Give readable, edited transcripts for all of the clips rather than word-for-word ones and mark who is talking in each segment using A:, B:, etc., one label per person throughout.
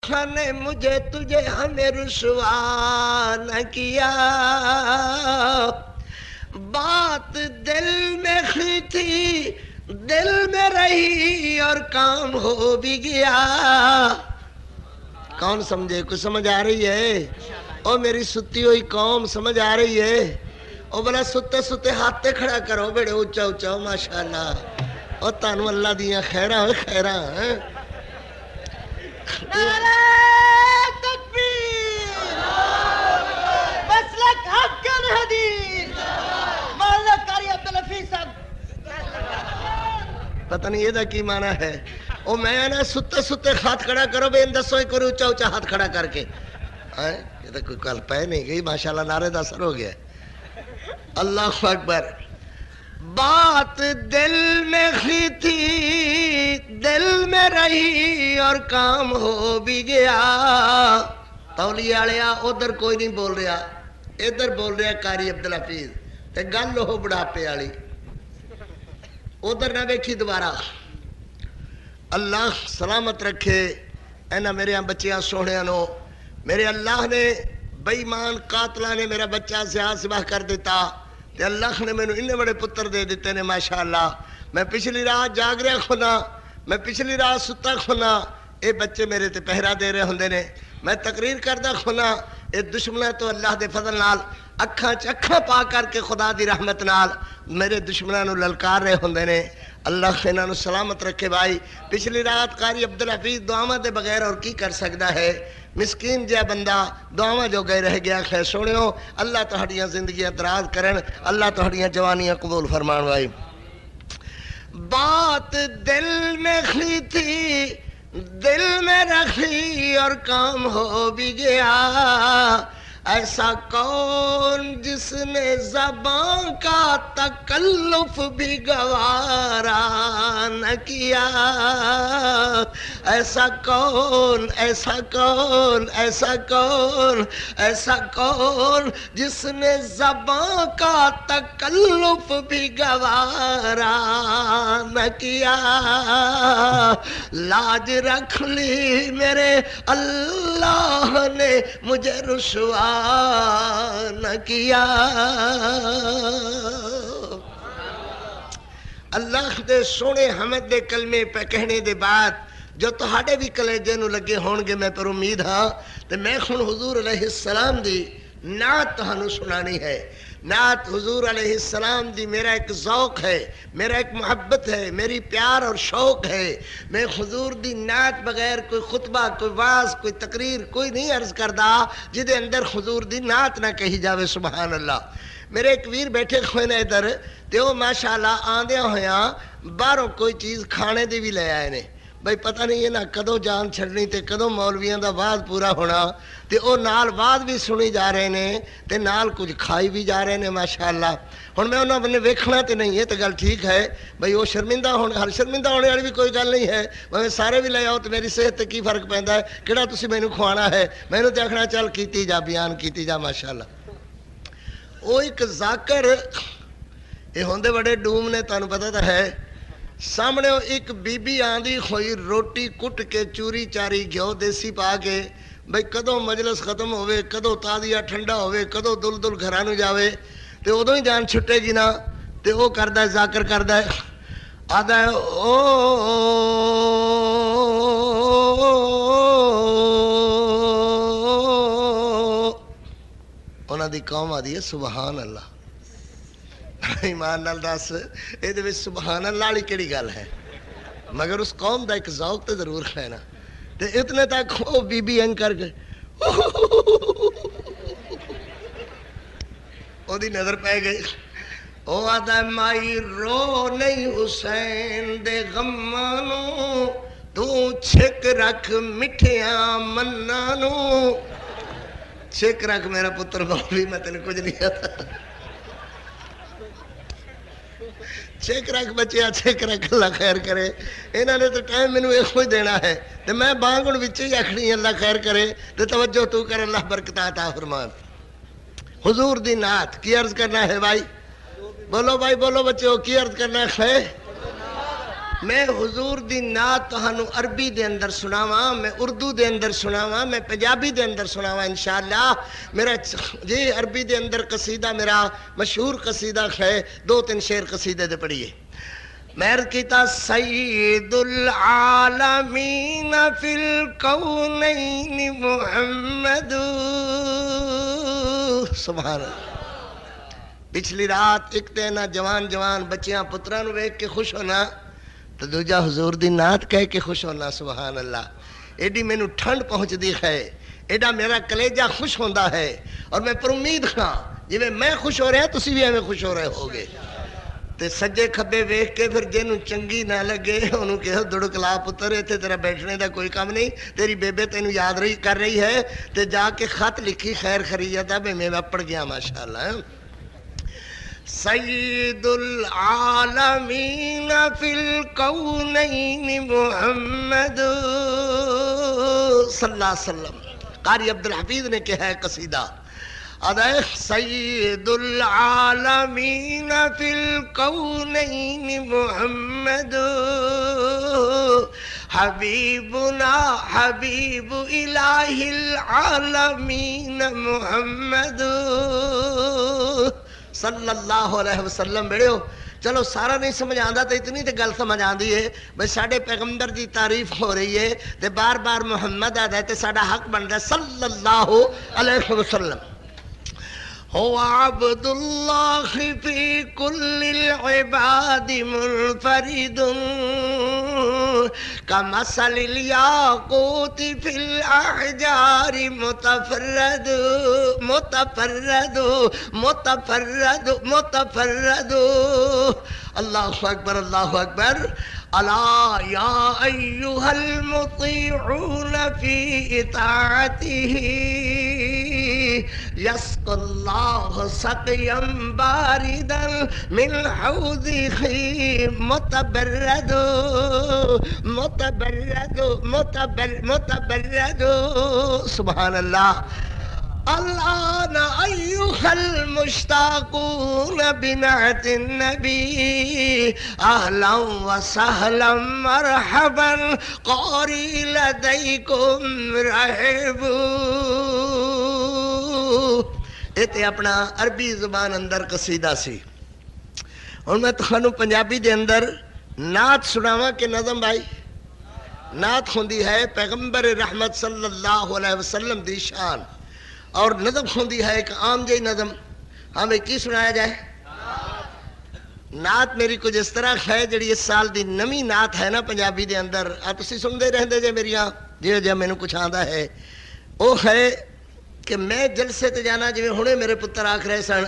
A: نے مجھے تجھے ہمیں رسوا نہ کیا، بات دل میں کی تھی دل میں رہی اور کام ہو بھی گیا۔ کون سمجھے؟ کوئی سمجھ آ رہی ہے؟ او میری ستی ہوئی قوم سمجھ آ رہی ہے؟ او بلا ستے ستے ہاتھے کھڑا کرو بڑے اونچا اونچا ماشاءاللہ۔ او تانوں اللہ دیاں خیراں خیراں۔
B: نعرہ تکبیر، مسلک حق الحدیث، مولانا قاری عبدالحفیظ صاحب۔
A: پتہ نہیں یہ دا کی معنی ہے؟ او میں نا ستے ستے ہاتھ کھڑا کرو بے ان دسو ایک اور اونچا اونچا ہاتھ کھڑا کر کے۔ یہ تو کوئی کل پہ نہیں گئی ماشاءاللہ، نعرے دا اثر ہو گیا۔ اللہ اکبر۔ بات دل میں کی تھی دل میں رہی اور کام ہو بھی گیا۔ تولیے والیا ادھر کوئی نہیں بول رہا، ادھر بول رہا قاری عبدالحفیظ تے گل ہو بڑھاپے والی، ادھر نہ ویکھی دوبارہ۔ اللہ سلامت رکھے اینا میرے بچیاں سوہنیاں نو۔ میرے اللہ نے بے ایمان قاتلہ نے میرا بچہ زیادہ سباہ کر دیتا تے اللہ نے مینوں اننے بڑے پتر دے دیتے نے ماشاءاللہ۔ میں پچھلی رات جاگ رہا کھونا، میں پچھلی رات ستا کھونا، اے بچے میرے تے پہرا دے رہے ہوندے نے۔ میں تقریر کردہ کھونا، اے دشمنہ تو اللہ دے فضل نال اکھاں چکھاں پا کر کے خدا دی رحمت نال میرے دشمنہ نو للکار رہے ہوندے نے۔ اللہ انہاں نو سلامت رکھے بھائی۔ پچھلی رات قاری عبدالحفیظ دعاواں دے بغیر اور کی کر سکدا ہے؟ مسکین جا بندہ دعاواں جو گئے رہ گیا۔ خیر سوڑیوں اللہ تہاڈیاں زندگیاں دراز کرن، اللہ تہاڈیاں جوانیاں قبول فرمان بھائی۔ بات دل میں کی تھی دل میں رکھی اور کام ہو بھی گیا۔ ایسا کون جس نے زبان کا تکلف بھی گوارا نہ کیا؟ ایسا کون ایسا کون ایسا کون ایسا کون جس نے زبان کا تکلف بھی گوارا نہ کیا؟ لاج رکھ لی میرے اللہ نے مجھے رسوا نہ کیا۔ اللہ دے سونے حمد دے کلمے پہ کہنے دے بعد جو تہاڈے بھی کلیجے نو لگے ہون گے میں پر امید ہاں تے میں خون حضور علیہ السلام دی نعت تہانوں سنانی ہے۔ نعت حضور علیہ السلام دی میرا ایک ذوق ہے، میرا ایک محبت ہے، میری پیار اور شوق ہے۔ میں حضور دی نعت بغیر کوئی خطبہ کوئی واعظ کوئی تقریر کوئی نہیں عرض کردا جدے اندر حضور دی نعت نہ کہی جاوے۔ سبحان اللہ۔ میرے ایک ویر بیٹھے ہوئے نے ادھر تے وہ ماشاءاللہ آندیاں ہویاں باہروں کوئی چیز کھانے دی بھی لے آئے نے۔ بھئی پتہ نہیں ہے نا کدوں جان چھڑنی تے کدوں مولویاں دا وعظ پورا ہونا تے او نال وعظ بھی سنی جا رہے نے تے نال کچھ کھائی بھی جا رہے نے ماشاءاللہ۔ ہن میں انہاں نے ویکھنا تے نہیں ہے تے گل ٹھیک ہے بھئی وہ شرمندہ ہونے ہر شرمندہ ہونے والی بھی کوئی گل نہیں ہے۔ میں سارے بھی لے آؤ تے میری صحت تے کی فرق پیندا ہے؟ کیڑا تسی مینوں کھوانا ہے؟ مینوں تے آکھنا چل کیتی جا بیان کیتی جا ماشاءاللہ۔ او ایک ذاکر یہ ہوندے بڑے ڈوم نے تانوں پتہ تا ہے۔ سامنے ایک بی بی آندی ہوئی روٹی کٹ کے چوری چاری گھیو دیسی پا کے بھئی کدوں مجلس ختم ہوئے کدوں تازیہ ٹھنڈا ہوئے کدوں دل دل گھرانو جاوے تے ادوں ہی جان چھٹے گی نا تے وہ کردہ ہے ذاکر کردہ ہے آدھا ہے او انہاں دی قوم آدھی ہے سبحان اللہ۔ ایمان نال دس یہ دے وچ سبحان اللہ والی کیڑی گل ہے؟ مگر اس قوم دا ایک ذوق تے ضرور ہے نا۔ تے اتنے تک او بی بی انگ کر کے او دی نظر پہ گئی۔ او آدھا مائی رو نہیں حسین دے غمانو تو چھک رکھ مٹھیاں منانو۔ چھک رکھ میرا پتر مولوی میں تینے کچھ نہیں آتا۔ چھک رکھ بچیا چھک رکھ اللہ خیر کرے۔ انہوں نے تو ٹائم مینوں ایک ہی دینا ہے تو میں بانگن وچے ہی آکھنی اللہ خیر کرے تو توجہ تو کر اللہ برکت عطا فرمان۔ حضور دی نعت کی عرض کرنا ہے بھائی؟ بولو بھائی بولو بچوں کی عرض کرنا ہے؟ میں حضور دی نعت تہانوں عربی دے اندر سناواں، میں اردو دے اندر سناواں، میں پنجابی دے اندر سناواں انشاءاللہ۔ میرا جی عربی دے اندر قصیدہ میرا مشہور قصیدہ ہے، 2-3 شعر قصیدے دے پڑھیے۔ میں عرض کیتا سید العالمین فی الکونین محمد، سبحان اللہ۔ پچھلی رات ایک تے نہ جوان بچیاں پتراں نو ویکھ کے خوش ہونا، تو دوجا حضور دی نعت کہہ کے خوش ہونا، سبحان اللہ۔ ایڈی مینوں ٹھنڈ پہنچ دی ہے، ایڈا میرا کلیجہ خوش ہوندا ہے، اور میں پر امید ہاں جی میں خوش ہو رہا تسی بھی ایویں خوش ہو رہے ہوگے۔ تے سجے کھبے ویکھ کے پھر جنوں چنگی نہ لگے انہوں کہو دڑکلا پتر ایتھے تیرا بیٹھنے دا کوئی کام نہیں، تیری بیبے تینوں یاد کر رہی ہے، تے جا کے خط لکھی خیر خریت ہے میں پڑھ گیا ماشاءاللہ۔ سید العالمین فی الکونین محمد صلی اللہ علیہ وسلم۔ قاری عبدالحفیظ نے کہا ہے قصیدہ، سید العالمین فی الکونین محمد حبیبنا حبیب الہ العالمین محمد صلی اللہ علیہ وسلم۔ بیڑے ہو چلو سارا نہیں سمجھ آندا تو اتنی تے گل سمجھ آندی ہے بھئی ساڈے پیغمبر دی تعریف ہو رہی ہے تے بار بار محمد آدا ہے تے ساڈا حق بندا ہے صلی اللہ علیہ وسلم۔ هو عبد الله في كل العباد منفرد كمثل الياقوت في الأحجار متفرد متفرد متفرد متفرد۔ اللہ اکبر اللہ اکبر۔ الا یا ایھا المطیعون فی اطاعته یسقی اللہ سقیا باردا من حوضه متبرد متبرد متبرد۔ سبحان اللہ۔ الآن أيها المشتاقون بنعت النبي أهلا وسهلا مرحبا قاري لديكم رحب۔ یہ اپنا عربی زبان اندر قصیدہ سی۔ اور میں تھانوں پنجابی دے اندر نعت سناواں کہ نظم بھائی؟ نعت ہوندی ہے پیغمبر رحمت صلی اللہ علیہ وسلم دی شان، اور نظم ہوندی ہے ایک عام جی نظم۔ ہمیں کی سنایا جائے؟ نعت میری کچھ اس طرح ہے جڑی اس سال دی نمی نعت ہے نا پنجابی دے اندر، تسی سندے رہندے جے میریاں جی مینوں کچھ آندا ہے، وہ ہے کہ میں جلسے تے جانا جی ہنے میرے پتر آکھ رہے سن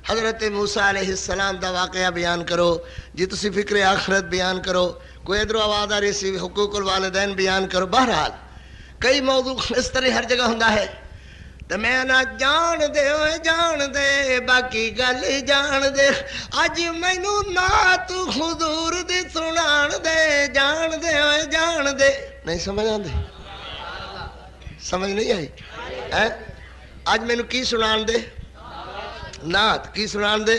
A: حضرت موسیٰ علیہ السلام دا واقعہ بیان کرو جی، تسی فکر آخرت بیان کرو، کوئی ادھر آواز آ رہی سی حقوق الوالدین بیان کرو، بہرحال کئی موضوع اس طرح ہر جگہ ہوندا ہے۔ تو میں نہ جان دے باقی گل جان دے، اج مینوں نعت حضور دی سنان دے، جان دے نہیں سمجھ آندے؟ سمجھ نہیں آئی؟ اج مینوں کی سنان دے؟ نعت کی سنان دے؟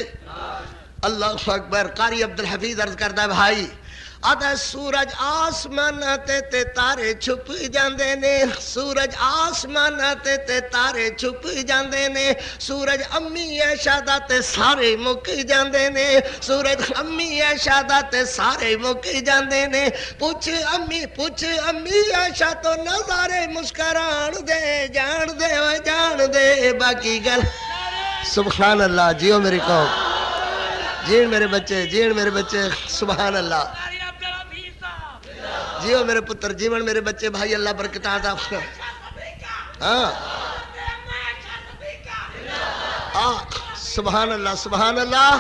A: اللہ اکبر۔ قاری عبدالحفیظ عرض کردا ہے بھائی آدھا سورج آسمان تے تارے چھپ جاندے نے، سورج آسمان تے تارے چھپ جاندے نے، سورج امی عائشہ دا تے سارے مک جاندے نے، سورج امی عائشہ دا تے سارے مک جاندے نے، پوچھ امی عائشہ تو نظارے مسکران دے، جان دے باقی گل۔ سبحان اللہ۔ جیو میری قوم، جین میرے بچے، سبحان اللہ۔ جیو میرے پتر، جیون میرے بچے، بھائی اللہ برکت عطا فرمائے۔ ہاں سبحان اللہ سبحان اللہ۔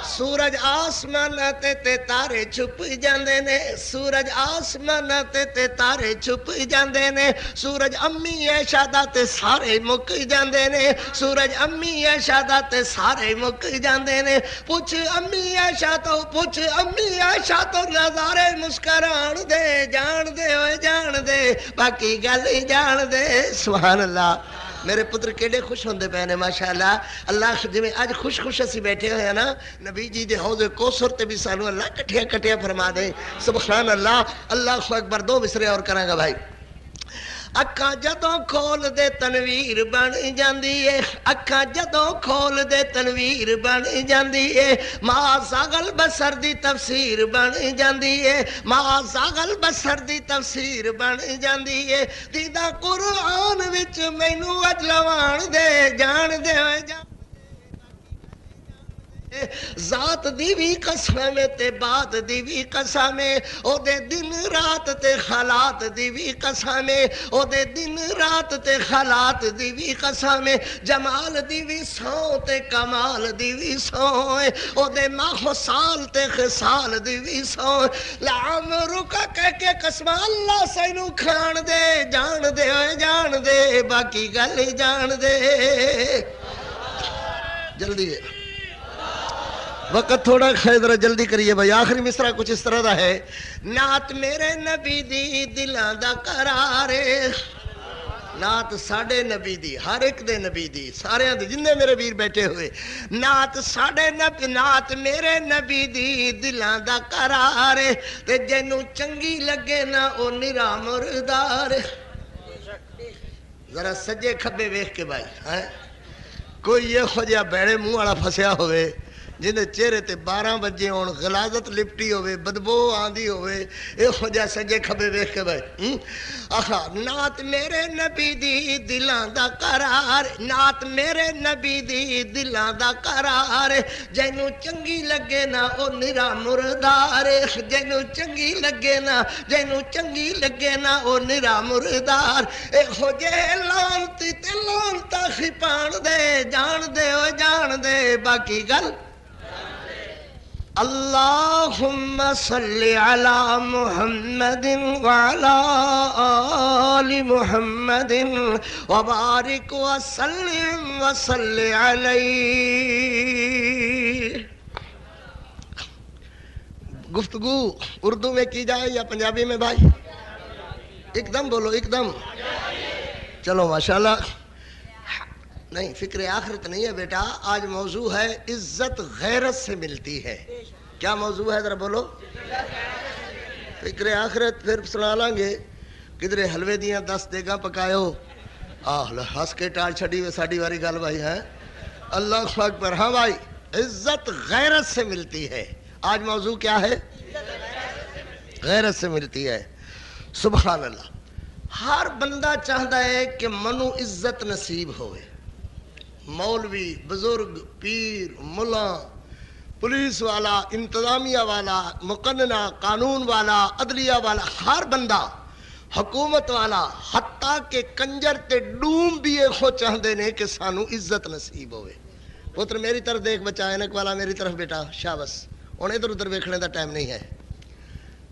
A: سورج آسمان تے تارے چھپ جاندے نے، سورج آسمان تے تارے چھپ جاندے نے، سورج امی عائشہ دا تے سارے مک جاندے نے، سورج امی عائشہ دا تے سارے مک جاندے نے، پوچھ امی عائشہ تو نظارے مسکران دے، جان دے باقی گل جان دے۔ سبحان اللہ۔ میرے پتر کیڑے خوش ہوندے پے نے ماشاءاللہ اللہ جویں اج خوش خوش اسی بیٹھے ہوئے ہیں نا نبی جی دے حوض کوثر تے بھی سانو اللہ کٹھیا کٹھیا فرما دے سبحان اللہ اللہ اکبر دو مصرے اور کراں گا بھائی اکھاں جدوں کھول دے تنویر بن جاندی اے اکھاں جدوں کھول دے تنویر بن جاندی اے ما زاغل بصر دی تفسیر بن جاندی اے ما زاغل بصر دی تفسیر بن جاندی اے دیدا قرآن وچ مینوں اجلوان دے جان دے جان ذات دی بھی قسم تے بات دی بھی قسم او دے دن رات تے حالات دی بھی قسم او دے دن رات تے حالات دی بھی قسم جمال دی بھی سو تے کمال دی بھی سو او دے ماہ سال تے خصال دی بھی سو لعمرک کہہ کے قسم اللہ سینو کھان دے جان دے باقی گل جان دے جلدی ہے وقت تھوڑا خیدرہ جلدی کریے بھائی آخری مصرع کچھ اس طرح دا ہے نعت میرے نبی دی دلاں دا قرار نعت ساڑھے نبی دی ہر ایک دے نبی دی سارے دے جنہیں میرے ویر بیٹھے ہوئے نعت ساڑھے نبی نعت میرے نبی دی دلاں دا قرار تے جنوں چنگی لگے نا او نرا مردار ذرا سجے کھبے ویکھ کے بھائی کوئی یہ خجا بیڑے منہ والا پھسیا ہوئے جنہیں چہرے تے 12 بجے ہون غلاظت لپٹی ہوئے بدبو آندھی ہوئے اے خجا سجے کھبے ویکھ کے بھائی آخا نعت میرے نبی دی دلاں دا قرار نعت میرے نبی دی دلاں دا قرار جینوں چنگی لگے نا او نرا مردار جینوں چنگی لگے نا او نرا مردار اے خجے لانتی تے لانتا خپان دے جان دے باقی گل اللہم صلی علی محمد وعلی آل محمد وبارک وسلم وصلی علیہ گفتگو اردو میں کی جائے یا پنجابی میں بھائی ایک دم بولو ایک دم چلو ماشاءاللہ نہیں فکر آخرت نہیں ہے بیٹا آج موضوع ہے عزت غیرت سے ملتی ہے کیا موضوع ہے ذرا بولو فکر آخرت پھر سنا لیں گے کدھر حلوے دیاں 10 دیگاں پکایو ہس کے ٹال چھڑی ہوئے ساڑی واری گل بھائی ہے اللہ اکبر ہاں بھائی عزت غیرت سے ملتی ہے آج موضوع کیا ہے غیرت سے ملتی ہے سبحان اللہ ہر بندہ چاہتا ہے کہ منو عزت نصیب ہوئے مولوی بزرگ پیر ملا پولیس والا انتظامیہ والا مقننہ قانون والا عدلیہ والا ہر بندہ حکومت والا حتیٰ کہ کنجر تے ڈوم بھی خو چاہتے ہیں کہ سانو عزت نصیب ہوئے پتر میری طرف دیکھ بچا اینک والا میری طرف بیٹا شابس انہیں ادھر ادھر ویکھنے دا ٹائم نہیں ہے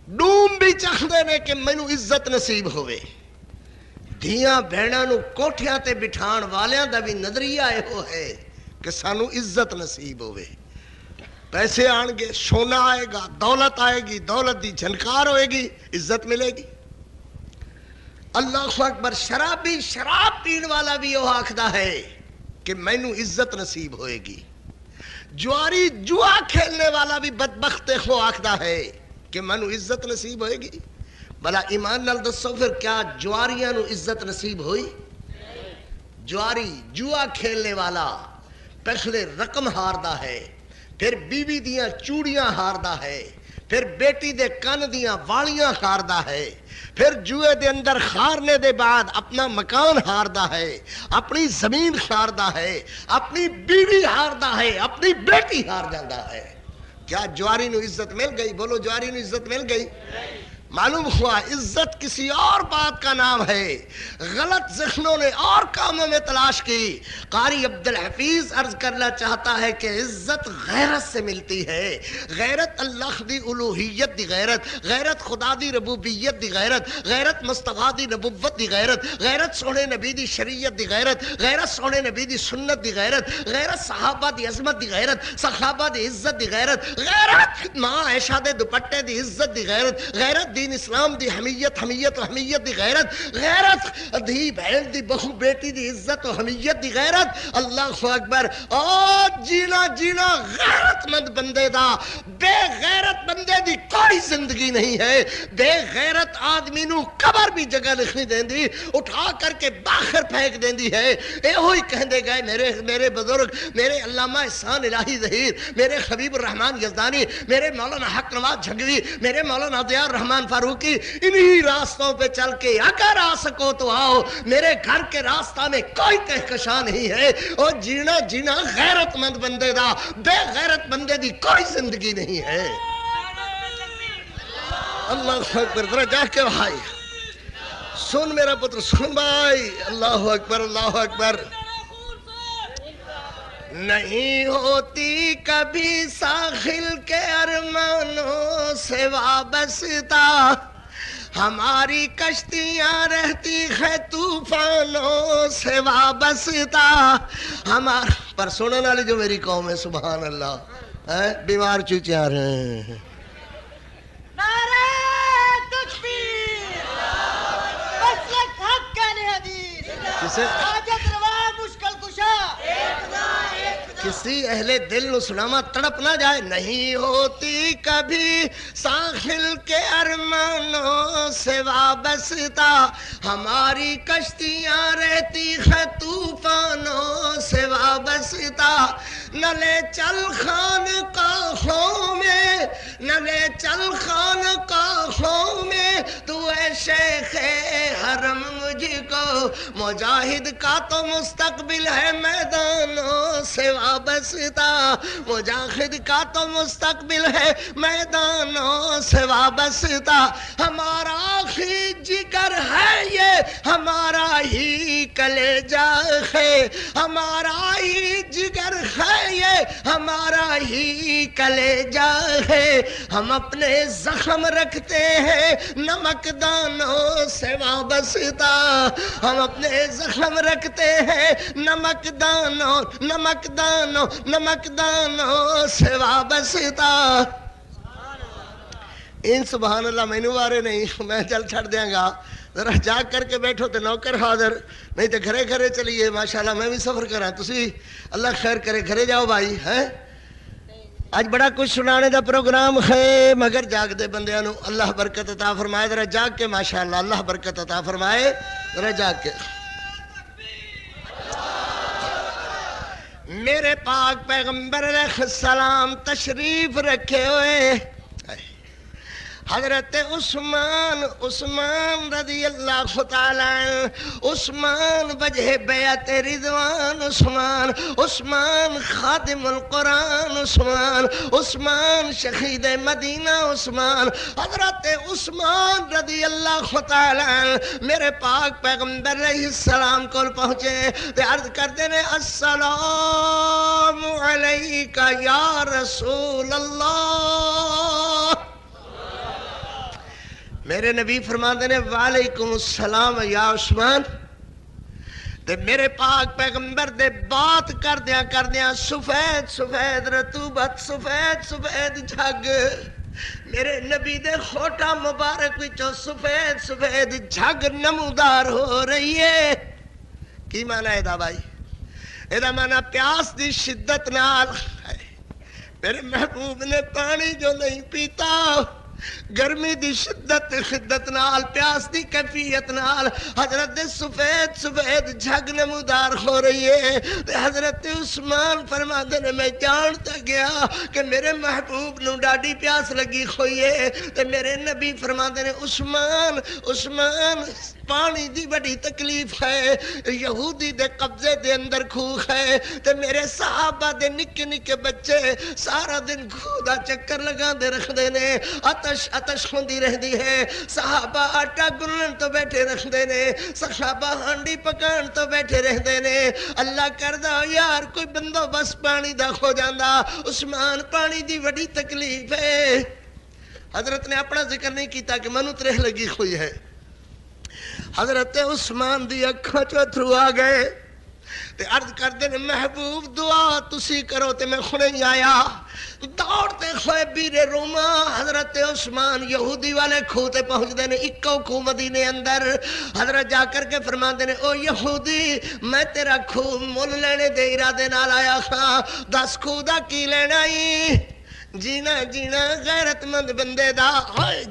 A: ڈوم بھی چاہتے ہیں کہ مینو عزت نصیب ہوئے دھیاں بہناں نو کوٹھیاں تے بٹھان والیاں دا بھی نظریہ ایہو ہے کہ سانو عزت نصیب ہوئے پیسے آن گے سونا آئے گا دولت آئے گی دولت دی جھنکار ہوئے گی عزت ملے گی اللہ اکبر شرابی شراب پین والا بھی وہ آکھدا ہے کہ مینو عزت نصیب ہوئے گی جواری جوا کھیلنے والا بھی بدبخت خو آکھدا ہے کہ مینو عزت نصیب ہوئے گی بلا ایمان نال دسو پھر کیا جواریاں نو عزت نصیب ہوئی جواری جوا کھیلنے والا پہلے رقم ہاردا ہے پھر بیوی دیاں چوڑیاں ہاردا ہے پھر بیٹی دے کن دیاں والیاں ہاردا ہے پھر جوئے دے اندر خارنے دے بعد اپنا مکان ہاردا ہے اپنی زمین ہاردا ہے اپنی بیوی ہاردا ہے اپنی بیٹی ہار جاندا ہے کیا جواری نو عزت مل گئی بولو جواری نو عزت مل گئی معلوم ہوا عزت کسی اور بات کا نام ہے غلط ذہنوں نے اور کاموں میں تلاش کی قاری عبدالحفیظ عرض کرنا چاہتا ہے کہ عزت غیرت سے ملتی ہے غیرت اللہ دی الوہیت دی غیرت غیرت خدا دی ربوبیت دی غیرت غیرت مصطفیٰ دی نبوت دی غیرت غیرت سونے نبی دی شریعت دی غیرت غیرت سونے نبی دی سنت دی غیرت غیرت صحابہ دی عظمت دی غیرت صحابہ دی عزت دی غیرت غیرت ماں عائشہ دے دوپٹے دی عزت دی غیرت غیرت دی دین اسلام دی حمیت حمیت و حمیت دی غیرت غیرت دھی بہن دی بہو بیٹی دی عزت و حمیت دی غیرت اللہ اکبر اور جینا جینا غیرت مند بندے دا بے غیرت بندے دی کوئی زندگی نہیں ہے بے غیرت آدمی نو قبر بھی جگہ لکھنی دین دی اٹھا کر کے باخر پھینک دین دی ہے اے ہوئی کہندے گئے میرے بزرگ میرے علامہ احسان الہی ظہیر میرے حبیب الرحمن یزدانی میرے مولانا حق نواز جھنگوی میرے مولانا ضیاء الرحمن فاروقی انہی راستوں پہ چل کے اگر آ سکو تو آؤ میرے گھر کے راستہ میں کوئی کہکشاں نہیں ہے اور جینا جینا غیرت مند بندے دا بے غیرت بندے دی کوئی زندگی نہیں ہے اللہ اکبر ذرا جا کے بھائی سن میرا پتر سن بھائی اللہ اکبر اللہ اکبر نہیں ہوتی کبھی ساحل کے ارمانوں سے وابستہ ہماری کشتیاں رہتی ہے طوفانوں سے وابستہ ہمارا پر سننے والی جو میری قوم ہے سبحان اللہ بیمار چوچے آ رہے ہیں
B: نعرہ تکبیر مسلک حق کا حدیث
A: کسے
B: حاجت روا مشکل کشا
A: کسی اہل دل نو سناما تڑپ نہ جائے نہیں ہوتی کبھی ساحل کے ارمانوں سے وابستہ ہماری کشتیاں رہتی ہیں طوفانوں سے وابستہ نہ لے چل خانقاہوں میں نہ لے چل خانقاہوں میں تو اے شیخ حرم مجھ کو مجاہد کا تو مستقبل ہے میدانوں سے وابستہ مجاہد کا تو مستقبل ہے میدانوں سے وابستہ ہمارا ہی جگر ہے یہ ہمارا ہی کلیجہ ہے ہمارا ہی جگر ہے یہ ہمارا ہی کلیجہ ہے ہم اپنے زخم رکھتے ہیں نمک دانوں سے وابستہ ہم اپنے زخم رکھتے ہیں نمک دانوں سے وابستہ ان سبحان اللہ میں نوارے نہیں میں چل چھڑ دیاں گا ذرا جا کر کے بیٹھو تے نوکر حاضر نہیں تے گھرے گھرے چلیے ماشاءاللہ میں بھی سفر کراں تسی اللہ خیر کرے گھرے جاؤ بھائی ہیں آج بڑا کچھ سنانے دا پروگرام ہے مگر جاگ دے بندیاں نو اللہ برکت عطا فرمائے ذرا جاگ کے ماشاءاللہ اللہ برکت عطا فرمائے ذرا جاگ کے میرے پاک پیغمبر علیہ السلام تشریف رکھے ہوئے حضرت عثمان رضی اللہ تعالیٰ عثمان وجہ بیعت رضوان عثمان خادم القرآن عثمان شہید مدینہ عثمان حضرت عثمان رضی اللہ تعالیٰ میرے پاک پیغمبر علیہ السلام کو پہنچے تے عرض کرتے ہیں السلام علیکہ یا رسول اللہ میرے نبی فرماتے ہیں وعلیکم السلام یا عثمان تے میرے پاک پیغمبر دے بات کردیاں سفید رطوبت سفید جھگ میرے نبی دے خوٹا مبارک وچوں سفید جھگ نمودار ہو رہی ہے کی معنی ہے دا بھائی ایدہ معنی پیاس دی شدت نال میرے محبوب نے پانی جو نہیں پیتا گرمی دی شدت نال پیاس دی کیفیت نال حضرت سفید جھگ نمودار ہو رہی ہے حضرت عثمان فرماتے ہیں میں جانتا گیا کہ میرے محبوب نو ڈاڈی پیاس لگی ہوئی ہے تے میرے نبی فرماتے ہیں عثمان پانی دی بڑی تکلیف ہے یہودی دے قبضے دے اندر کھوہ ہے تے میرے صحابہ دے نکے نکے بچے سارا دن کھوہ دا چکر لگا دے رکھ دینے اتش ہوندی رہ دی ہے صحابہ آٹا گنن تو بیٹھے رکھ دینے صحابہ ہانڈی پکان تو بیٹھے رہ دینے اللہ کردہ یار کوئی بندو بس پانی دا کھو جاندہ عثمان پانی دی بڑی تکلیف ہے حضرت نے اپنا ذکر نہیں کیتا کہ منو ترہ لگی ہوئی ہے حضرت عثمان دی اکھاں چو تھرو آ گئے تے عرض کردے نے محبوب دعا تسی کرو تے میں خنے ہی آیا دوڑتے خوئے بیر روما حضرت عثمان یہودی والے کھو تے پہنچ دے نے اکو کھو مدینے اندر حضرت جا کر کے فرما دے نے او یہودی میں تیرا کھو مول لینے دے ارادے نال آیا خاں 10 کھو دا کی لینا ہی جینا جینا غیرت مند بندے دا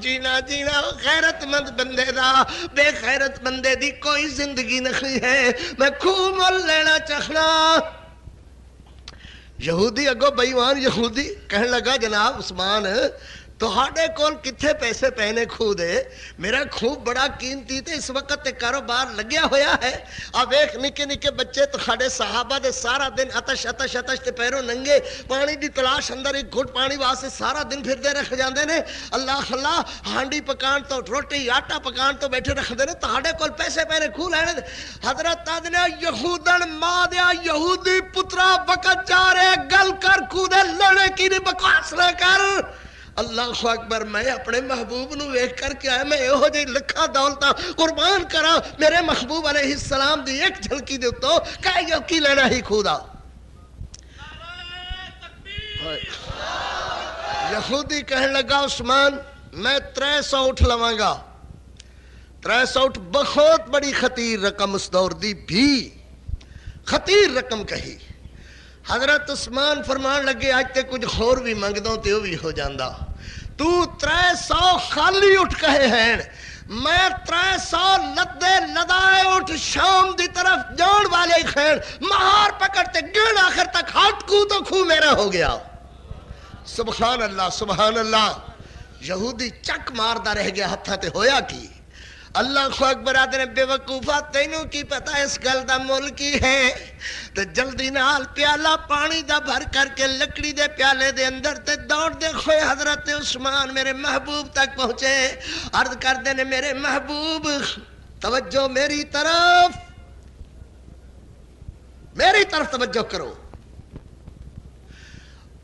A: جینا جینا غیرت مند بندے دا بے غیرت بندے دی کوئی زندگی نہیں ہے میں کھو مول لینا چاہنا یہودی اگو بیوان یہودی کہنے لگا جناب عثمان تہاڈے کول کتھے پیسے پہنے کھو دے میرا خوب بڑا قیمتی تے اس وقت تے کاروبار لگیا ہویا ہے اب ایک نکے نکے بچے تہاڈے صحابہ دے سارا دن اتش اتش اتش تے پیروں ننگے پانی دی تلاش اندر ایک گھٹ پانی واسطے سارا دن پھر دے رکھ جاندے نے اللہ اللہ ہانڈی پکان تو روٹی آٹا پکان تو بیٹھے رکھ دے نے تہاڈے کول پیسے پہنے کھو لینے دے حضرت آدنے یہودن ماں دیا یہودی پترا وقت جا رہے گل کر کھو دے لڑے کی نہیں بکواس نہ کر اللہ اکبر میں اپنے محبوب نو ویکھ کر کے آیا میں یہو جی لکھا دولتا قربان کرا میرے محبوب علیہ السلام دی ایک جھلکی دے تو کہ یہ کی لینا ہی کھودا یہودی کہنے لگا عثمان میں 300 اٹھ لواں گا 300 اٹھ بہت بڑی خطیر رقم اس دور دی بھی خطیر رقم کہی حضرت عثمان فرمان لگے آج تے کچھ خور بھی منگ دوں تے وہ بھی ہو جاندہ تو 300 خالی اٹھ کہے ہیں میں 300 لدے لدائے اٹھ شام دی طرف جان والے خیر مہار پکڑتے گن آخر تک ہٹ کو تو کھو میرا ہو گیا سبحان اللہ سبحان اللہ یہودی چک ماردہ رہ گیا ہتھا تے ہویا کی اللہ خو اکبر آدھے نے بے وقوفہ تینوں کی پتہ اس گل دا مول کی ہے تو جلدی نال پیالہ پانی دا بھر کر کے لکڑی دے پیالے دے اندر تے دوڑ دے خوئے حضرت عثمان میرے محبوب تک پہنچے عرض کر دے نے میرے محبوب توجہ میری طرف توجہ کرو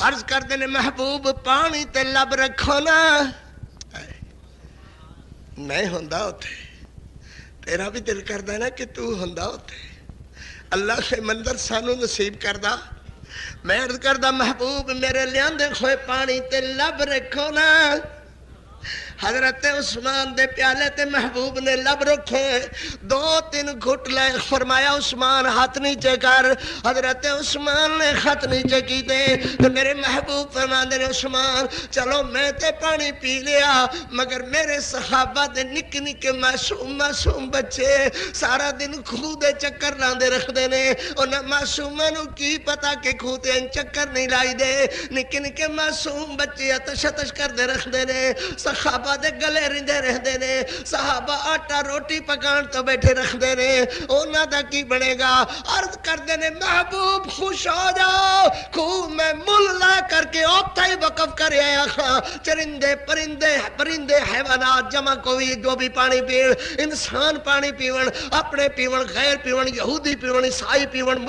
A: عرض کر دے نے محبوب پانی تے لب رکھو نا میں ہوندہ ہوتے تیرا بھی دل کردہ نا کہ تو ہوندہ ہوتے اللہ سے منظر سانو نصیب کردہ میں عرض کردہ محبوب میرے لیاندے خوئے پانی تے لب رکھو نا حضرت عثمان دے پیالے تے محبوب نے لب رکھے 2-3 گھٹ لے فرمایا عثمان ہاتھ نیچے کر حضرت عثمان نے ہاتھ نیچے کی دے تو میرے محبوب فرما دے عثمان چلو میں تے پانی پی لیا مگر میرے صحابہ دے نک نک معصوم بچے سارا دن کھو دے چکر لاندے رکھ دے نے انہاں معصومانو کی پتا کہ کھو تے ان چکر نہیں لائی دے نک نک معصوم بچے اتش اتش کر دے رکھ دے نے صحابہ دے گلے رندے رہ دے نے صحابہ آٹا روٹی پکان تو بیٹھے رکھ دے نے اونا دا کی بنے گا عرض کر دے نے محبوب خوش ہو جاؤ خوب میں مل لا کر کے اوتھا ہی وقف کر آیا خواہ چرندے پرندے حیوانات جمع کوئی جو بھی پانی پیڑ انسان پانی پیون اپنے پیون غیر پیون یہودی پیون عیسائی پیون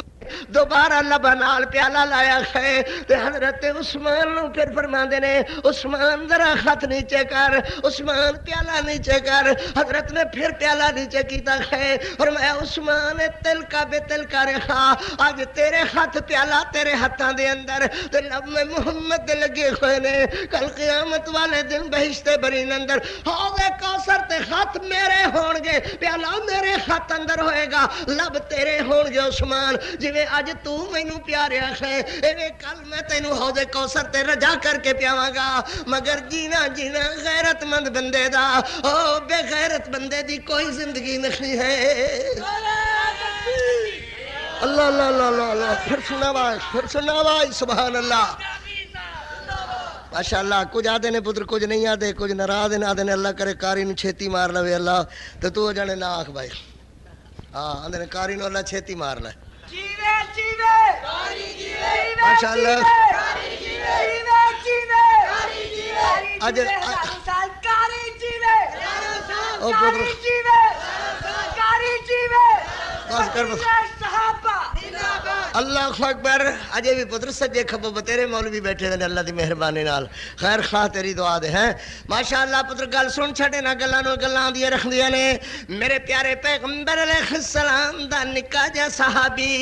A: دوبارہ لبنال پیالہ لایا ہے تے حضرت عثمان نو پھر فرما دے نے عثمان ذرا خط نیچے کر عثمان پیالہ نیچے کر حضرت نے پھر پیالہ نیچے کیتا ہے فرمایا عثمان تل کا بے تل کا رکھا آج تیرے ہاتھ پیالہ تیرے ہاتھاں دے اندر تے لب میں محمد دے لگے ہوئے نے کل قیامت والے دن بہشت برین اندر حوض کوثر تے خط میرے ہون گے پیالہ میرے خط اندر ہوئے گا لب تیرے ہون گے عثمان جویں آج تو مینوں پیاریا ہے ایویں کل میں تینوں حوض کوثر تے رجا کر کے پیاواں گا مگر جینا جینا غیرت مند بندے دا او بے غیرت بندے دی کوئی زندگی نہیں ہے اللہ اللہ اللہ اللہ پھر سنا بھائی سبحان اللہ ماشاءاللہ کچھ آدھے نے پتر کچھ نہیں آدھے کچھ ناراض نے آدھے نے اللہ کرے کاری نو چھیتی مار لوے اللہ تو جانے نہ آکھ بھائی ہاں آدھے نے کاری نو اللہ چھیتی مار لے ماشاءاللہ بس کر اللہ اکبر اجے بھی پتر سجے کھبو بتیرے مولوی بیٹھے نے اللہ دی مہربانی نال خیر خواہ تیری دعا دے ہیں ماشاءاللہ پتر گل سن چھڑے نہ گلاں دی رکھدیاں نے میرے پیارے پیغمبر علیہ السلام دا نکا جا صحابی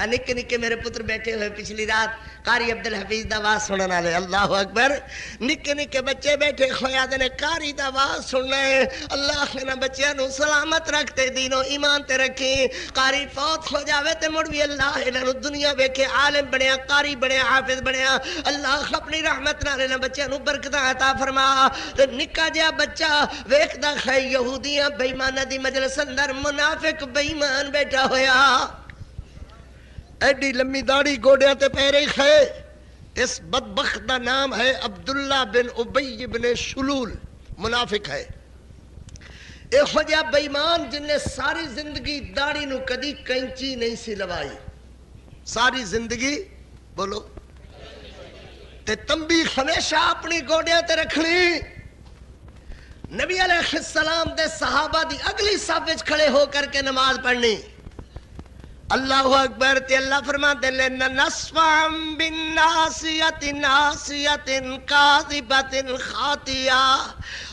A: نکے نکے میرے پتر بیٹھے ہوئے پچھلی رات قاری عبدالحفیظ دا آواز سنن والے اللہ اکبر نکے نکے بچے بیٹھے ہویا نے قاری دا آواز سننا ہے اللہ انہاں بچیاں نو سلامت رکھتے دین و ایمان تے رکھی قاری فوت ہو جاوے تے مڑ بھی اللہ انہاں نو دنیا ویکھے عالم بنیا قاری بنیا حافظ بنیا اللہ اپنی رحمت نال انہاں بچیاں نو برکتاں عطا فرما تے نکا جہا بچہ ویکھدا ہے یہودیاں بے ایماناں دی مجلس اندر منافق بے ایمان بیٹھا ہویا ایڈی لمبی داڑھی گوڑیاں تے پیرے ہے اس بدبخت دا نام ہے عبداللہ بن ابی بن شلول منافق ہے ایک وجہ بے ایمان جن نے ساری زندگی داڑھی نو کدی کینچی نہیں سی لوائی ساری زندگی بولو تے تنبیہ ہمیشہ اپنی گوڑیاں تے رکھنی نبی علیہ السلام دے صحابہ دی اگلی صف وچ کھڑے ہو کر کے نماز پڑھنی اللہ اکبر تے اللہ فرماتے لے نسفعم بالناسیت ناسیت کاذبت خاطیہ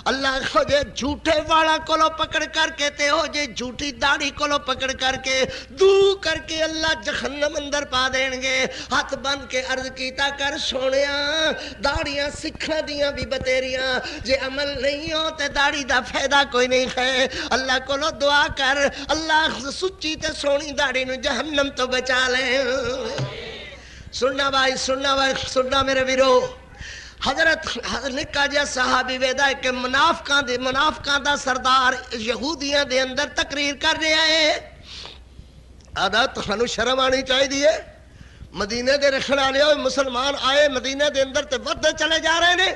A: اللہ خجے جھوٹے والا کولو پکڑ کر کے تے ہو جے جھوٹی داڑھی کولو پکڑ کر کے دو کر کے اللہ جہنم اندر پا دیں گے ہاتھ بن کے عرض کیتا کر سونیاں داڑیاں سکھاں دیاں بھی بتیریاں جے عمل نہیں ہو تے داڑھی دا فائدہ کوئی نہیں ہے اللہ کولو دعا کر اللہ سچی تے سونی داڑھی نو جہنم تو بچا لیں سننا بھائی سننا میرے ویرو حضرت نکا جا صحابی ویدہ ہے کہ منافقان دا سردار یہودیاں دے اندر تقریر کر رہا ہے عادت خانو شرم آنی چاہی دیئے مدینہ دے رکھنے آلے ہوئے مسلمان آئے مدینہ دے اندر تے ودے چلے جا رہے ہیں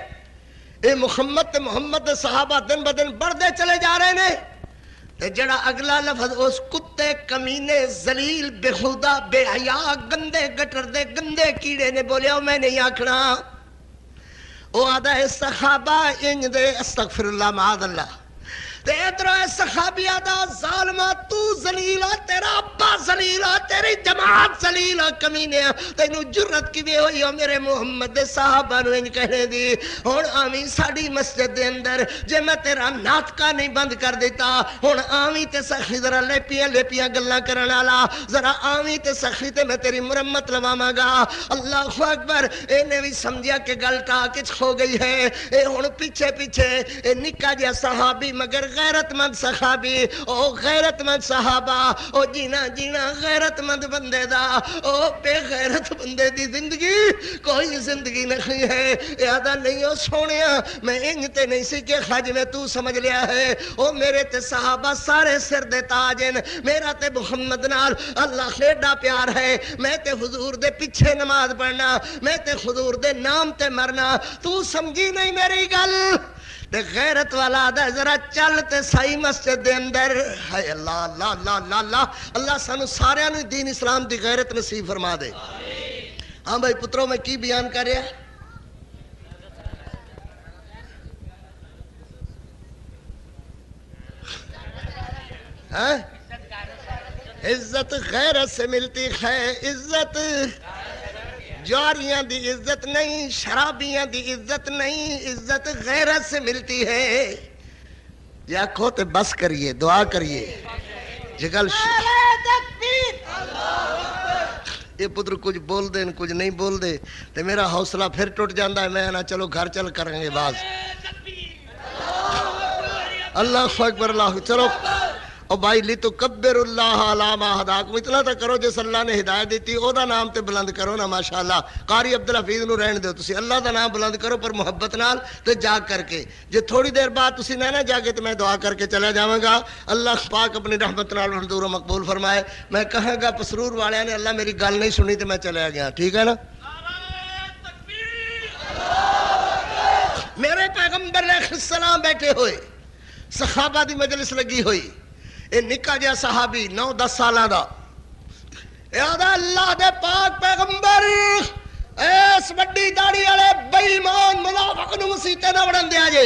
A: اے محمد دے صحابہ دن بدن بڑھدے چلے جا رہے ہیں تے جڑا اگلا لفظ اس کتے کمینے ذلیل بےہودہ بے حیا گندے گٹر دے گندے کیڑے نے بولیا میں نہیں آکھنا او آدھا ہے صحابہ انج دے استغفر اللہ معاذ اللہ تے ادھر صحابی آدھا ظالمہ تو ذلیلہ تیرا ابا ذلیلہ تیری جماعت ذلیلہ کمینے تینو جرت کی بھی ہوئی ہو میرے محمد دے صحابہ نو انج کہنے دی ہون آمین ساڑی مسجد دے اندر جے میں تیرا ناتکا نہیں بند کر دیتا ہون آمین تے سخی ذرا لیپیاں گلہ کرنا لا ذرا آمین تے سخی تے میں تیری مرمت لواما گا اللہ اکبر اے نے بھی سمجھیا کہ گل ٹاکچ ہو گئی ہے اے ہون پیچھے اے نکا جیا صحابی مگر غیرت مند صحابی او غیرت مند صحابہ او جینا غیرت مند بندے دا او بے غیرت بندے دی زندگی کوئی زندگی نہیں ہے یادہ نہیں ہو سونیا میں انج تے نہیں سی کہ خج میں تو سمجھ لیا ہے او میرے تے صحابہ سارے سر دے تاجن میرا تے محمد نال اللہ خیڈا پیار ہے میں تے حضور دے پیچھے نماز پڑھنا میں تے حضور دے نام تے مرنا تو سمجھی نہیں میری گل تے غیرت والا دا ذرا چل تے سائی مسجد دے اندر ہے اللہ سانو سارے نو دین اسلام دی غیرت نصیب فرما دے ہاں بھائی پتروں میں کی بیان کر رہا ہے عزت غیرت سے ملتی ہے عزت جواریاں دی عزت نہیں شرابیاں دی عزت نہیں عزت غیرت سے ملتی ہے یا کھو تے بس کریے دعا کریے جگل یہ پتر کچھ بول دیں کچھ نہیں بول دے تے میرا حوصلہ پھر ٹوٹ جاندہ ہے میں نا چلو گھر چل کریں گے باز اللہ اکبر اللہ چلو اور بھائی لی تو کبر اللہ علامہ ہداکم اتنا تا کرو جس اللہ نے ہدایت دیتی او دا نام تے بلند کرو نا ماشاءاللہ قاری عبدالحفیظ نو رہن دے تسی اللہ دا نام بلند کرو پر محبت نال تے جاگ کر کے جے تھوڑی دیر بعد تسی نہ جاگے تو میں دعا کر کے چلا جاؤں گا اللہ پاک اپنی رحمت نال منظور و مقبول فرمائے میں کہاں گا پسرور والے نے اللہ میری گل نہیں سنی تو میں چلے گیا ٹھیک ہے نا میرے پیغمبر علیہ السلام بیٹھے ہوئے صحابہ دی مجلس لگی ہوئی اے نکا جا صحابی 9-10 سالہ دا یاد اللہ دے پاک پیغمبر ایس وڈی داڑھی والے بے ایمان منافق نو مسیتے نہ وڑن دیا جے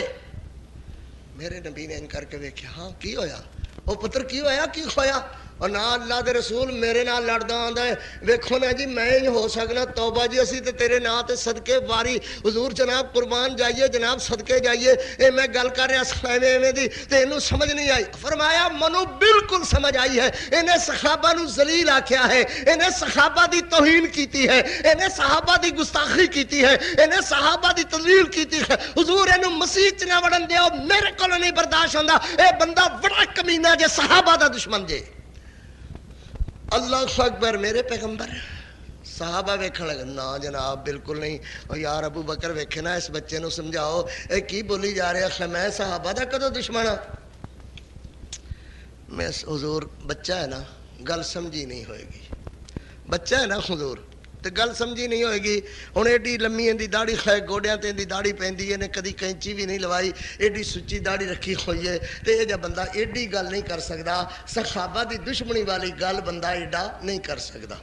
A: میرے نبی نے ان کر کے دیکھا ہاں کی ہویا او پتر کی ہویا کی کھویا اور نہ اللہ دے رسول میرے نال لڑدا آندا ہے ویکھو نا جی میں ہی ہو سکنا توبہ جی اسی تے تیرے نا تے صدقے واری حضور جناب قربان جائیے جناب صدقے جائیے اے میں گل کر رہا سخاویں ایویں دی تے اینوں سمجھ نہیں آئی فرمایا منو بالکل سمجھ آئی ہے انہیں صحابہ نو ذلیل آکھیا ہے انہیں صحابہ دی توہین کیتی ہے انہیں صحابہ دی گستاخی کیتی ہے انہیں صحابہ دی تذلیل کیتی ہے حضور اینوں مسیح چ نہ وڑن دیو میرے کول نہیں برداشت ہوندا اے بندہ بڑا کمینہ جے صحابہ دا دشمن جے اللہ اکبر میرے پیغمبر صحابہ ویکھن لگے نا جناب بالکل نہیں اور یار ابو بکر ویکھے نا اس بچے نو سمجھاؤ اے کی بولی جا رہا ہے میں صحابہ دا کدو دشمن ہاں میں حضور بچہ ہے نا گل سمجھی نہیں ہوئے گی بچہ ہے نا حضور تو گل سمجھی نہیں ہوئے گی ہن ایڈی لممی دی داڑھی خے گوڈیاں تے دی داڑھی پیندی ہے نے کدی کینچی بھی نہیں لوائی ایڈی سچی داڑھی رکھی ہوئی ہے تے اے جا بندہ ایڈی گل نہیں کر سکدا صحابہ دی دشمنی والی گل بندہ ایڈا نہیں کر سکدا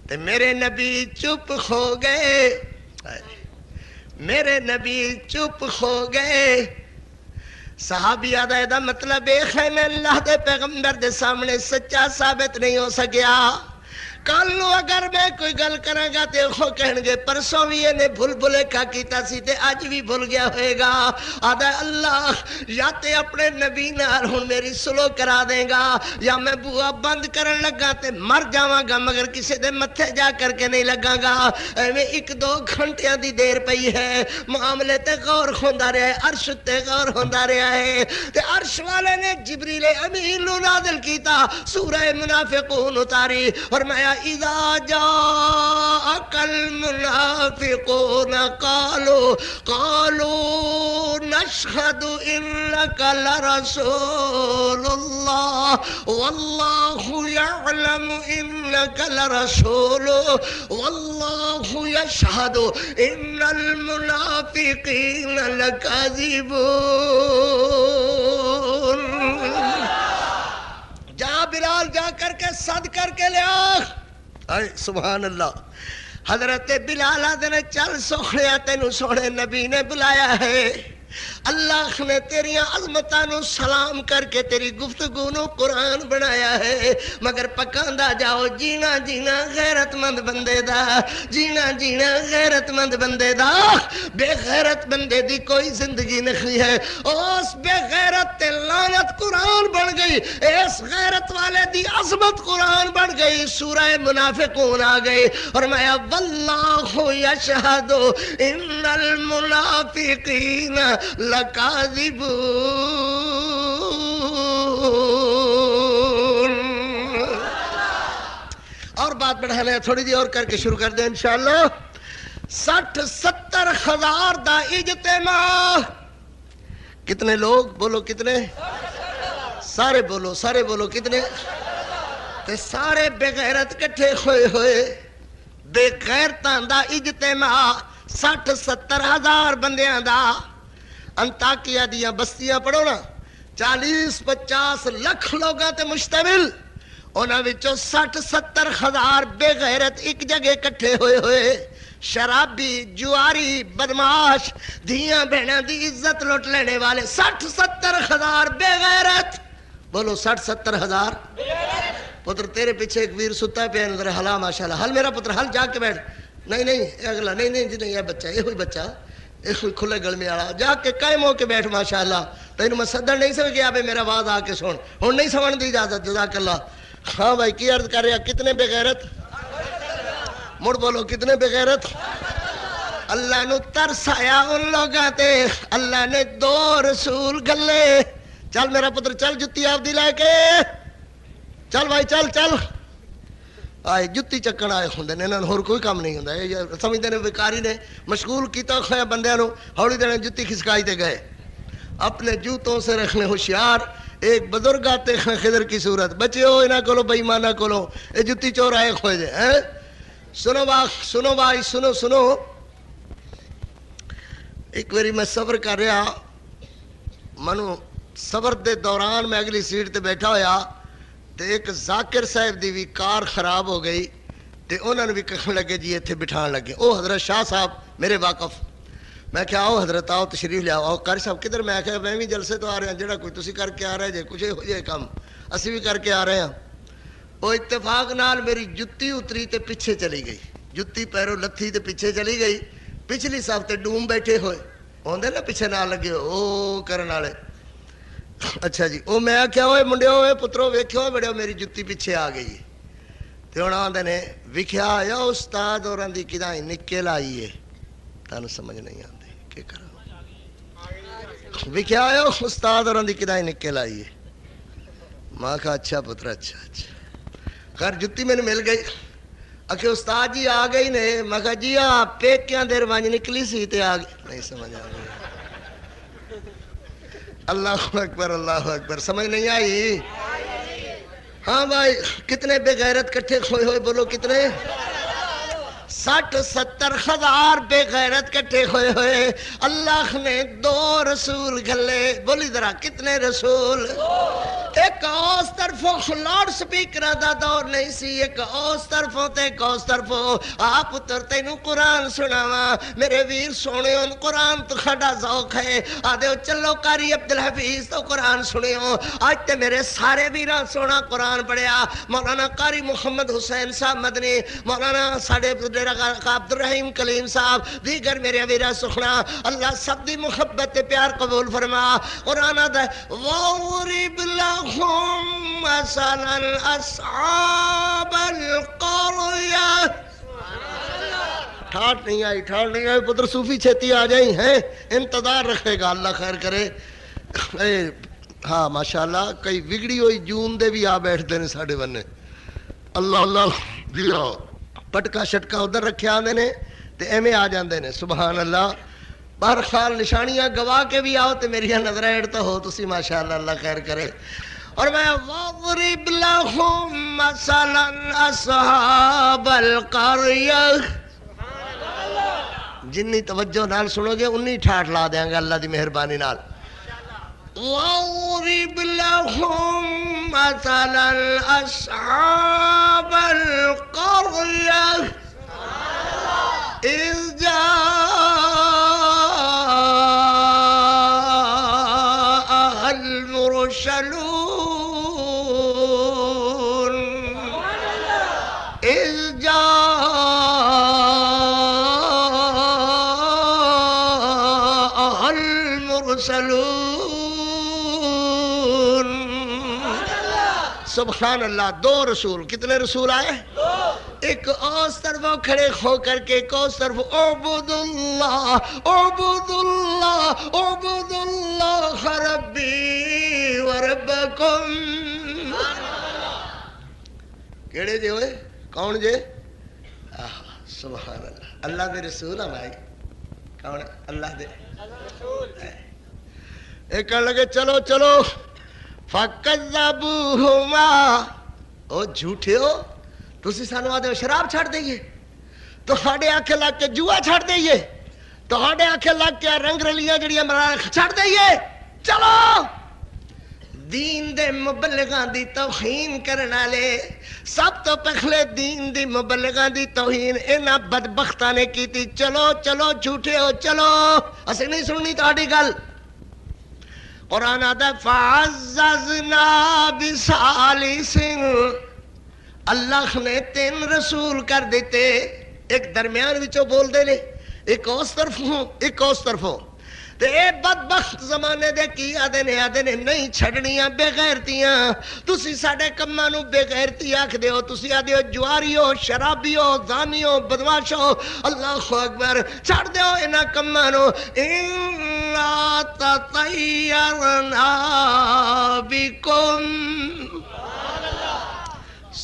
A: تے میرے نبی چپ ہو گئے میرے نبی چپ ہو گئے صحابیہ دا مطلب ہے میں اللہ دے پیغمبر دے سامنے سچا ثابت نہیں ہو سکیا کل نو اگر میں کوئی گل کریں گا تے وہ کہیں گے پرسوں بھی یہ بھول بھلیکھا کیتا سی تے اج بھی بھول گیا ہوئے گا آدھا اللہ یا تے اپنے نبی نال ہن میری سلو کرا دیں گا یا میں بوا بند کرن لگا تے مر جاواں گا مگر کسے دے متھے جا کر کے نہیں لگا گا ایویں 1-2 گھنٹیاں دی دیر پئی ہے معاملے تے غور ہوندا رہیا ہے عرش تے غور ہوندا رہیا ہے تے عرش والے نے جبریل امین نو نازل کیتا سورہ منافقون اتاری اور میں اذا جاءك المنافقون قالوا نشهد انك لرسول الله والله يعلم انك لرسول والله يشهد ان المنافقين لكاذبون جا بلال جا کر کے صد کر کے لے آ سبحان اللہ حضرت بلال نے چل سوڑیا تینوں سوڑے نبی نے بلایا ہے اللہ نے تیری عظمتانو سلام کر کے تیری گفتگو نو قرآن بنایا ہے مگر پکاندہ جاؤ جینا جینا غیرت مند بندے دا جینا جینا غیرت مند بندے دا بے غیرت بندے دی کوئی زندگی نہیں ہے اس بے غیرت تے لعنت قرآن بن گئی اس غیرت والے دی عظمت قرآن بن گئی سورہ منافقون آ گئی اور میں واللہ یشہد ان المنافقین لکاذبون اور بات بڑھانا ہے تھوڑی دی اور کر کے شروع کر دیں انشاءاللہ 60-70 ہزار دا اجتماع کتنے لوگ بولو کتنے سارے بولو کتنے تے سارے بے غیرت کٹھے ہوئے بے غیرتاں دا اجتماع 60-70 ہزار بندیاں دا انتاکیہ دیاں بستیاں پڑھو نا 40-50 لاکھ لوگاں تے مشتمل انہاں وچوں 60-70 ہزار بے غیرت ایک جگہ کٹھے ہوئے شرابی جواری بدماش دھیاں بہناں دی عزت لوٹ لینے والے 60-70 ہزار بے غیرت بولو 60-70 ہزار پتر تیرے پیچھے ایک ویر ستا پہ نظر حلا ماشاءاللہ حل میرا پتر حل جا کے بیٹھ نہیں اگلا نہیں جی نہیں یہ بچہ یہ ہوئی بچہ یہ کھلے گلمے والا جا کے قائم ہو کے بیٹھ ماشاءاللہ تینوں میں صدر نہیں سمجھ گیا میرا آواز آ کے سن ہن نہیں سمجھ دی اجازت جزاک اللہ ہاں بھائی کی عرض کر رہا کتنے بے غیرت مڑ بولو کتنے بے غیرت اللہ نو ترس آیا ان لوگاں تے اللہ نے 2 رسول گلے چل میرا پتر چل جتی آپ دی لے کے چل بھائی چل آئے جتی چکن آئے ہوندے نے انہاں ہور کوئی کام نہیں ہوندا یہ سمجھدے نے بیکاری نے مشغول کیتا کھایا بندیاں نو ہولی دن جتی کھسکائی تے گئے اپنے جوتوں سے رکھنے ہوشیار ایک بزرگ آتے ہیں خضر کی صورت بچے ہو انہاں کولو بے ایماناں کولو اے جتی چور آئے کھوئے دے سنو بھائی سنو ایک باری میں سفر کر رہا منو سفر دے دوران میں اگلی سیٹ تے بیٹھا ہویا تے ایک ذاکر صاحب دی بھی کار خراب ہو گئی تے انہوں نے بھی کہنے لگے جی ایتھے بٹھان لگے او حضرت شاہ صاحب میرے واقف میں کہا آؤ حضرت آؤ تشریف لے آؤ قاری صاحب کدھر میں کہا میں بھی جلسے تو آ رہے ہیں جڑا کوئی تسی کر کے آ رہے جے کچھ ہو جائے کم اسی بھی کر کے آ رہے ہیں. وہ اتفاق نال میری جتی اتری تے پیچھے چلی گئی, جتی پیروں لتھی تے پیچھے چلی گئی. پچھلی صف تے ڈوم بیٹھے ہوئے ہوندے نا پیچھے نہ لگے او کرن والے. اچھا جی, وہ میں کیا ہوئے منڈیو ہوئے پترو ویکھو بڑے میری جتی پیچھے آ گئی. تے ہن آندے نے وکھیا یا استاد اوراں دی کداں نکل آئی ہے, تانوں سمجھ نہیں آندی کی کراں. وکھیا یا استاد اوراں دی کداں نکل آئی ہے. میں کہا اچھا پتر اچھا اچھا. خیر جتی میں نے مل گئی. اکھے استاد جی آ گئی نے. میں کہا جی آپ پیکیاں دیر وانج نکلی سی تے آ گئی. نہیں سمجھ آ گئی. اللہ اکبر اللہ اکبر. سمجھ نہیں آئی؟ ہاں بھائی کتنے بے غیرت کٹھے کھوئے ہوئے, بولو کتنے؟ 60-70 ہزار بے غیرت کٹھے ہوئے ہوئے. اللہ نے 2 رسول گھلے. بولی ذرا کتنے رسول؟ ایک اس طرفوں لاؤڈ سپیکراں دا دور نہیں سی, ایک اس طرفوں تے ایک اس طرفوں. آپ پتر تینوں قرآن سناواں میرے ویر سونے. ان قرآن تو کھڑا ذوق ہے. آدھے چلو قاری عبدالحفیظ تو قرآن سنیو. آج تے میرے سارے ویراں سونا قرآن پڑھیا. مولانا قاری محمد حسین صاحب مدنی, مولانا ساڑے عبد الرحیم کلیم صاحب, دیگر میرے ویرا سخنا. اللہ سب دی محبت تے پیار قبول فرما. قرآن آدھا وَوْرِبْ لَهُمْ مَثَلًا أَصْحَابَ الْقَرْيَةِ. ٹھاٹ نہیں آئی, ٹھاٹ نہیں آئی. پتر صوفی چھتی آ جائیں ہیں, انتظار رکھے گا اللہ خیر کرے. ہاں ماشاءاللہ کئی بگڑی ہوئی جون دے بھی آ بیٹھتے ہیں ساڑھے بننے. اللہ اللہ دیا پٹکا شٹکا ادھر رکھے آندے نے تے ایمیں آ جاندے نے. سبحان اللہ. بہرحال نشانیاں گواہ کے بھی آؤ تے میری نظر ایڈ تو ہو تسی ماشاءاللہ اللہ خیر کرے. اور میں وَضْرِبْ لَهُمْ مَثَلًا أَصْحَابَ الْقَرْيَةِ. جنی توجہ نال سنو گے انی ٹھاٹ لا دیاں گا اللہ دی مہربانی نال. وَضْرِبْ لَهُمْ مَثَلًا أَصْحَابَ الْقَرْيَةِ إِذْ جَاءَهَا الْمُرْسَلُونَ. إِذْ جَاءَهَا الْمُرْسَلُونَ. سبحان اللہ. 2 رسول. کتنے رسول آئے؟ ایک اس طرف کھڑے ہو کر کے ایک اس طرف اعبد اللہ اعبد اللہ اعبد اللہ ربی وربکم. کیڑے جے ہوئے کون جے؟ سبحان اللہ. اللہ دے رسول ہیں بھائی. کون؟ اللہ دے رسول. ایک کہنے لگے چلو چلو. فَكَذَّبُوهُمَا. او جھوٹے ہو, تسی سانو آدھے شراب چھڑ دئیے, تو ہاڑے آنکھیں لگ کے جوا چھڑ دئیے, تو ہاڑے آنکھیں لگ کے رنگ رلیاں جڑیاں مرا چھڑ دئیے. چلو دین دے مبلغاں دی توہین کرنا لے. سب تو پہلے دین دی مبلغاں دی توہین انہاں بدبختاں نے کیتی. چلو چلو جھوٹے ہو چلو, اسے نہیں سننی تہاڈی گل. قرآن آتا فَعَزَّزْنَا بِثَالِثٍ. اللہ نے 3 رسول کر دیتے. ایک درمیان وچوں بول دے لے, ایک اس طرف ہوں ایک اس طرف ہوں. تے اے بدبخت زمانے دے کی آدھے نے نہیں چھڑنیاں بے غیرتیاں. تسی ساڑے کماں نو بے غیرتی آکھ دے ہو, تسی آدھے ہو جواری ہو, شرابی ہو, زانی ہو, بدماش ہو. اللہ اکبر. چھڑ دے ہو انہاں کماں نو. اِنَّا تَطَيَّرْنَا بِكُمْ.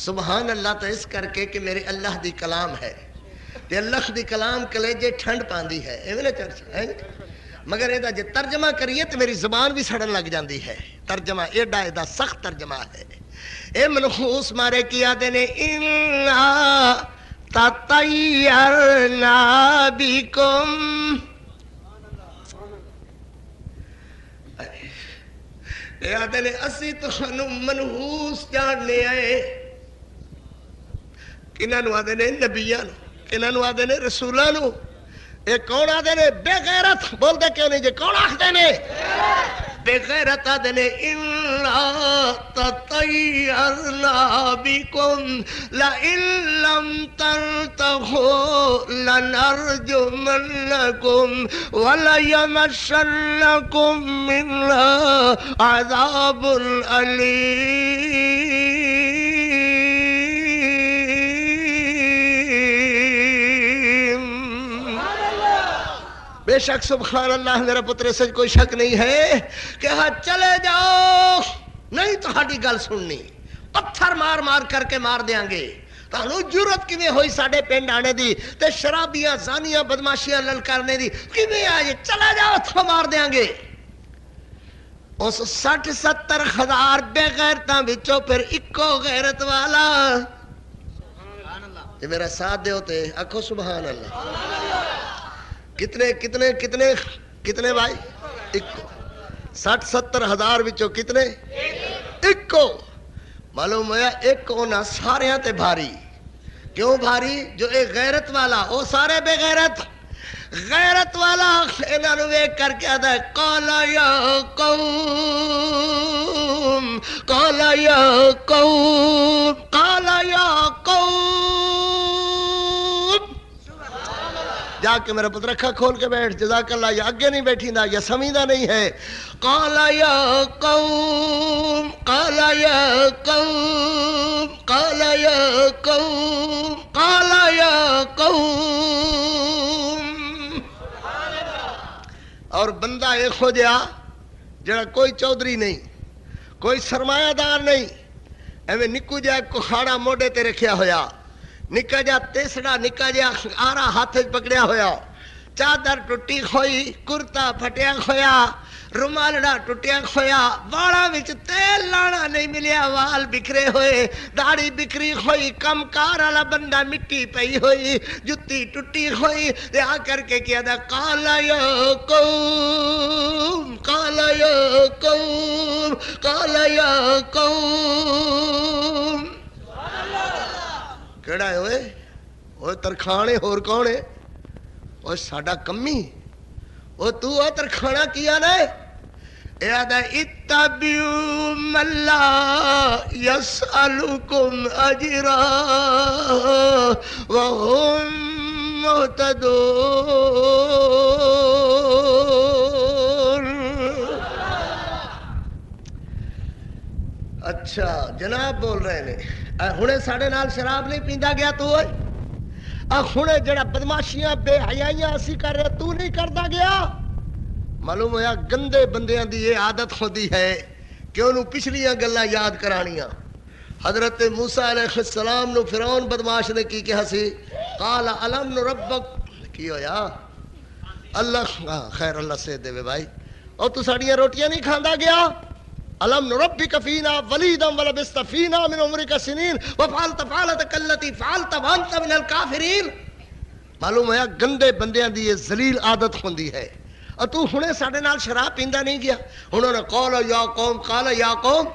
A: سبحان اللہ. تو اس کر کے کہ میرے اللہ دی کلام ہے تے اللہ دی کلام کلیجے ٹھنڈ پاندی ہے. ایویں نہ چرچ ہے مگر ادا جے ترجمہ کریے تو میری زبان بھی سڑن لگ جاندی ہے. ترجمہ ایڈا ایڈا سخت ترجمہ ہے. اے منحوس مارے کیا دینے اِنَّا تَطَيَّرْنَا بِكُمْ. اے آدھے نے اسی تو منحوس جاننے آئے. کنہاں نو آدھے نے نبیان, کنہاں نو آدھے نے رسولان. اے کون آدھے نے بے غیرت. بول دے کیوں نہیں جے کون آخ دے نے بغیرت دنے الا تطیرنا بکم لئن لم تنتهوا لنرجمنکم وليمسنکم منا عذاب علیم۔ بے شک سبحان اللہ میرا پتر سے کوئی شک نہیں ہے کہ ہاں چلے جاؤ، نہیں تو ہاڈی گل سننی، پتھر مار مار کر کے مار دیاں گے۔ تانوں جرت کیویں ہوئی ساڈے پنڈ آنے دی تے شرابیاں زانیاں بدماشیاں للکارنے دی، کیویں آئے؟ چلا جاؤ تو مار دیاں گے۔ اس 60-70 ہزار بے غیرتاں وچوں پھر اکو غیرت والا، تے میرا ساتھ دیو تے آکھو سبحان اللہ۔ کتنے کتنے کتنے کتنے بھائی؟ اکو۔ 60-70 ہزار وچوں کتنے؟ اکو۔ معلوم ہوا ایک ہونا ساریاں تے بھاری۔ کیوں بھاری؟ جو ایک غیرت والا، وہ سارے بے غیرت۔ غیرت والا انہاں نوں ویکھ کر کے آدا ہے قال یا قوم، قال یا قوم، قال یا قوم۔ جا کے میرا پتر رکھا کھول کے بیٹھ، جزاک اللہ، یا اگے نہیں بیٹھی دا یا سمیدہ نہیں ہے۔ قال یا قوم، قال یا قوم، قال یا قوم، قال یا قوم۔ اور بندہ ایک ہو جیا جڑا کوئی چودھری نہیں، کوئی سرمایہ دار نہیں، ایویں نکو جا کھاڑا موڈے تے رکھیا ہویا، نکا جا تیسڑا، نکا جا آرا ہاتھ پکڑیا ہویا، چادر ٹٹی کھوئی، کرتا پھٹیا کھویا، رومالڑا ٹٹیا کھویا، والا وچ تیل لانا نہیں ملیا، وال بکھرے ہوئے، داڑھی بکھری ہوئی، کم کار والا بندہ مٹی پئی ہوئی، جتی ٹٹی ہوئی، تے آ کر کے کیا دا قال یا قوم، قال یا قوم، قال یا قوم۔ کیڑا ہے ہوئے؟ وہ ترکھانے ہور کون ہے؟ وہ ساڈا کمی، وہ تو ترکھانا کیا نا؟ یاد اتبعوا من لا يسألكم اجرا وهم مهتدون۔ اچھا جناب بول رہے ہیں، ہنے ساڑے نال شراب نہیں پیندا گیا تو ہوئے؟ ہنے جڑا بدماشیاں بے حیائیاں اسی کر رہے تو نہیں کردا گیا؟ معلوم ہویا گندے بندیاں دی یہ عادت ہوتی ہے کہ انہوں پچھلیاں گلاں یاد کرانیاں۔ حضرت موسیٰ علیہ السلام نو فرعون بدماش نے کی کہا سی؟ قال الم نربک، کی ہویا؟ اللہ خیر اللہ سے دے بھائی، اور تو ساڑیاں روٹیاں نہیں کھاندا گیا؟ الم نربک فینا ولیدا ولبست فینا من عمرک سنین وفعلت فعلتک التی فعلت وانت من الکافرین۔ معلوم ہویا گندے بندیاں دی یہ ذلیل عادت ہوندی ہے۔ اور تو ہنے ساڑے نال شراب پیندا نہیں گیا؟ انہوں نے قال یا قوم، قال یا قوم،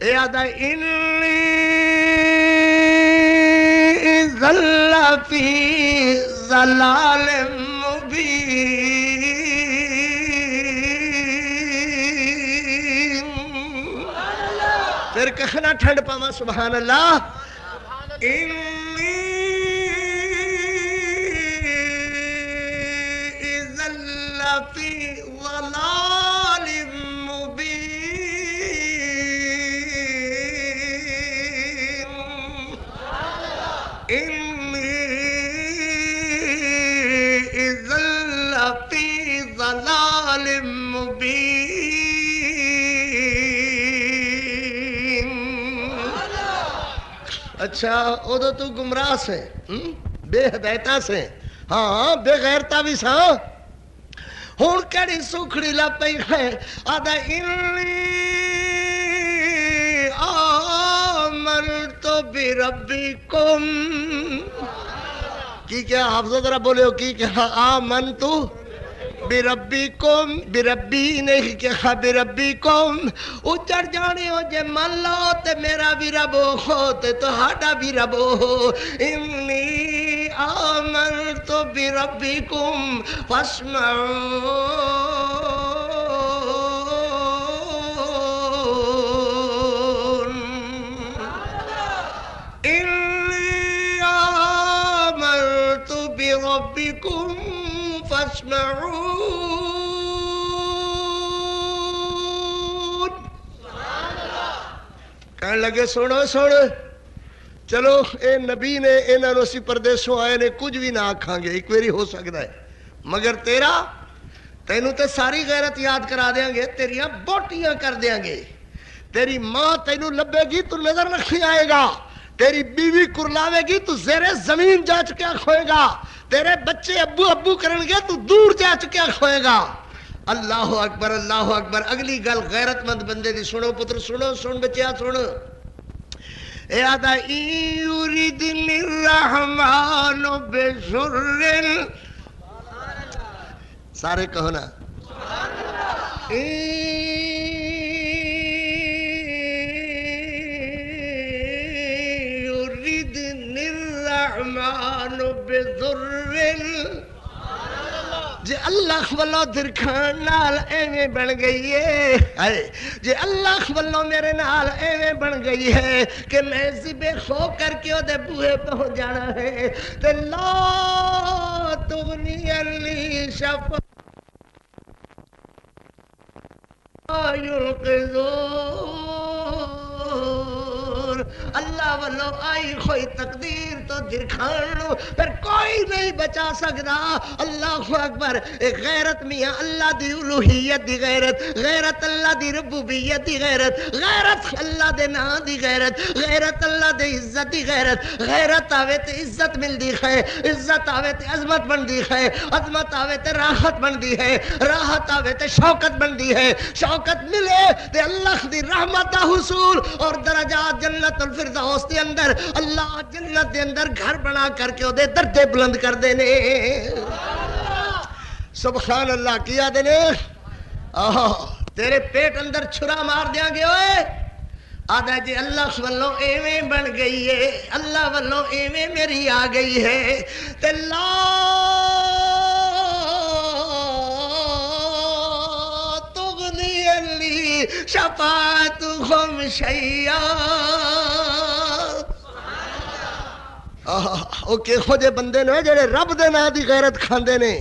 A: یاد انی ذل فی ضلال مبین۔ پھر کہنا ٹھنڈ پاواں سبحان اللہ۔ فی ضلال مبین، انی اذا لفی ضلال مبین۔ اچھا ادو تو گمراہ سے، بے ہدایتا سے، ہاں بے غیرتا بھی سا، ہوں کہڑی سکھڑی لا پئی ہے؟ آدھا انی آمنت بربکم۔ کی کیا حافظہ ذرا بولے ہو؟ کی کیا آمنت بربکم، بربی نہیں کہا بربکم۔ اجڑ جانے ہو جے من لو تے میرا بھی رب ہو تے تہاڈا بھی رب ہو۔ انی آمنت بربکم فاسمعون۔ إني آمنت بربكم فاسمعون. کہنے لگے سنو سن چلو اے نبی نے انہاں نوں اسی پردیسوں آئے نے کچھ بھی نہ آکھاں گے ایک واری ہو سکتا ہے مگر تینوں تے ساری غیرت یاد کرا دیاں گے تیریاں بوٹیاں کر دیاں گے تیری ماں تینوں لبے گی تو نظر نہیں آئے گا تیری بیوی کرلاوے گی تو زیر زمین جا چکیا کھوئے گا تیرے بچے ابو ابو کرن گے تو دور جا چکیا کھوئے گا. اللہ اکبر اللہ اکبر. اگلی گل غیرت مند بندے دی سنو پتر سنو سن بچیا سن. اے آدھا یریدنی الرحمن بضر سارے کہو نا یریدنی الرحمن بضر جے اللہ واللہ درکھان نال ایویں بن گئی ہے جے اللہ واللہ میرے نال ایویں بن گئی ہے کہ میں ذبح خو کر کے او دے بوہے پہنچ جانا ہے تے لا تغنی عنی شفاعتهم ينقذون. اللہ واللہ آئی کوئی تقدیر تو درکھان پھر کوئی نہیں بچا سکتا. اللہ اکبر. ایک غیرت میاں اللہ دی الوہیت دی غیرت غیرت اللہ دی ربوبیت دی غیرت غیرت اللہ دے نام دی غیرت غیرت اللہ دے عزت دی غیرت غیرت آوے تے عزت ملدی ہے عزت آوے تے عظمت بندی ہے عظمت آوے تے راحت بندی ہے راحت آوے تے شوکت بندی ہے شوکت ملے تے اللہ دی رحمت دا حصول اور درجات جنت الفردوس دے اندر اللہ جنت دے اندر گھر بنا کر کے دے درجے بلند کر دینے. سبحان اللہ. کیا دینے تیرے پیٹ اندر چھرا مار دیاں گے ہوئے آدھا جی اللہ واللہ ایویں بن گئی ہے اللہ واللہ ایویں میری آ گئی ہے تے لا تغنی عنی شفاعتهم شیئا. او کہو جے بندے نے جڑے رب دے نام دی غیرت کھاندے نے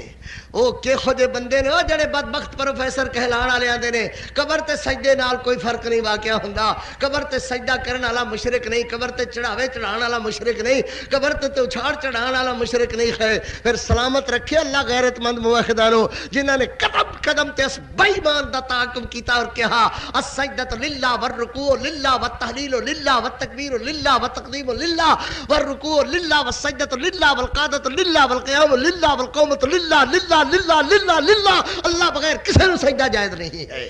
A: او کہو جے بندے نے جڑے بدبخت پروفیسر کہلان والے آندے نے قبر تے سجدے نال کوئی فرق نہیں واقعہ ہوندا قبر تے سجدہ کرن والا مشرک نہیں قبر تے چڑھاوے چڑھان والا مشرک نہیں قبر تے اچھاڑ چڑھان والا مشرک نہیں ہے. پھر سلامت رکھے اللہ غیرت مند موحدانو جنہاں نے قدم قدم تے اس بے ایمان دا تعاقب کیتا اور کہا السجدۃ للہ والرکوع للہ والتہلیل للہ والتکبیر للہ والتقدیم للہ والرکوع للہ والسجدۃ للہ والقعدۃ للہ والقیام للہ والقومۃ للہ للہ للہ للہ للہ. اللہ بغیر کسی نے سجدہ جائز نہیں ہے.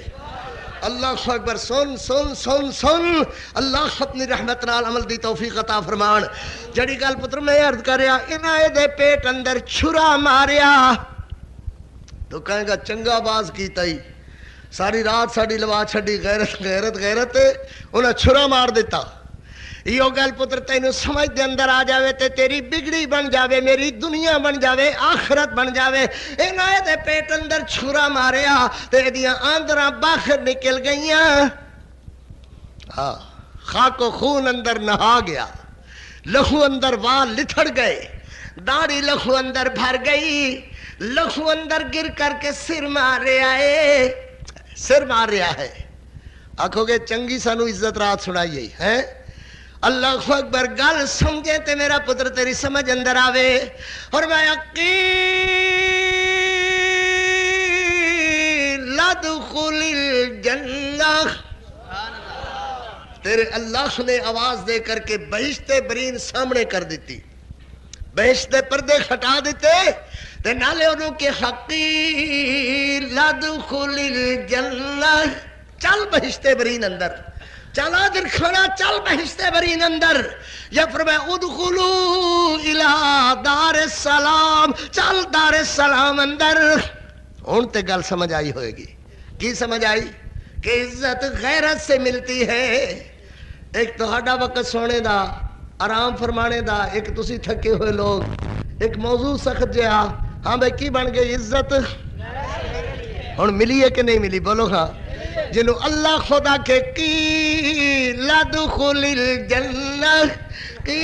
A: اللہ اکبر. سن سن سن سن اللہ اپنی رحمت نال عمل دی توفیق عطا فرمان. جڑی گل پتر میں عرض کریا انہاں دے پیٹ اندر چھرا ماریا تو کہے گا چنگا باز کیتا ہی ساری رات ساڑی لوا چھڑی غیرت غیرت غیرت انہاں چھرا مار دیتا. یہ گل پتر تینوں سمجھ دے اندر آ جاوے تے تیری بگڑی بن جاوے میری دنیا بن جاوے آخرت بن جاوے. انہاں دے پیٹ اندر چھرا ماریا تے دیاں آندراں باہر نکل گئیاں خاک و خون اندر نہا گیا لہو اندر وال لتھڑ گئے داڑھی لہو اندر بھر گئی لہو اندر گر کر کے سر مار رہا ہے. آکھو گے چنگی سانو عزت رات سنائی ہے اللہ اکبر. گل سمجھے تے میرا پتر تیری سمجھ اندر آوے اور میں لدخل الجنہ تیرے اللہ نے آواز دے کر کے بہشت برین سامنے کر دیتی بہشت پردے ہٹا دیتے تے نالے انہوں کے حقی لدخل الجنہ چل بہشت برین اندر چلا در کھڑا چل بہشت برین اندر یا فرمایا ادخلو الى دار السلام چل دار السلام اندر. ان تے گل سمجھ آئی ہوئے گی. کی سمجھ آئی کہ عزت غیرت سے ملتی ہے. ایک تہاڈا وقت سونے دا آرام فرمانے دا ایک تسی تھکے ہوئے لوگ ایک موضوع سخت جہا ہاں بھائی کی بن گئی عزت ہن ملی ہے کہ نہیں ملی بولو ہاں جنہوں اللہ خدا کے کی لدخل الجنہ قیل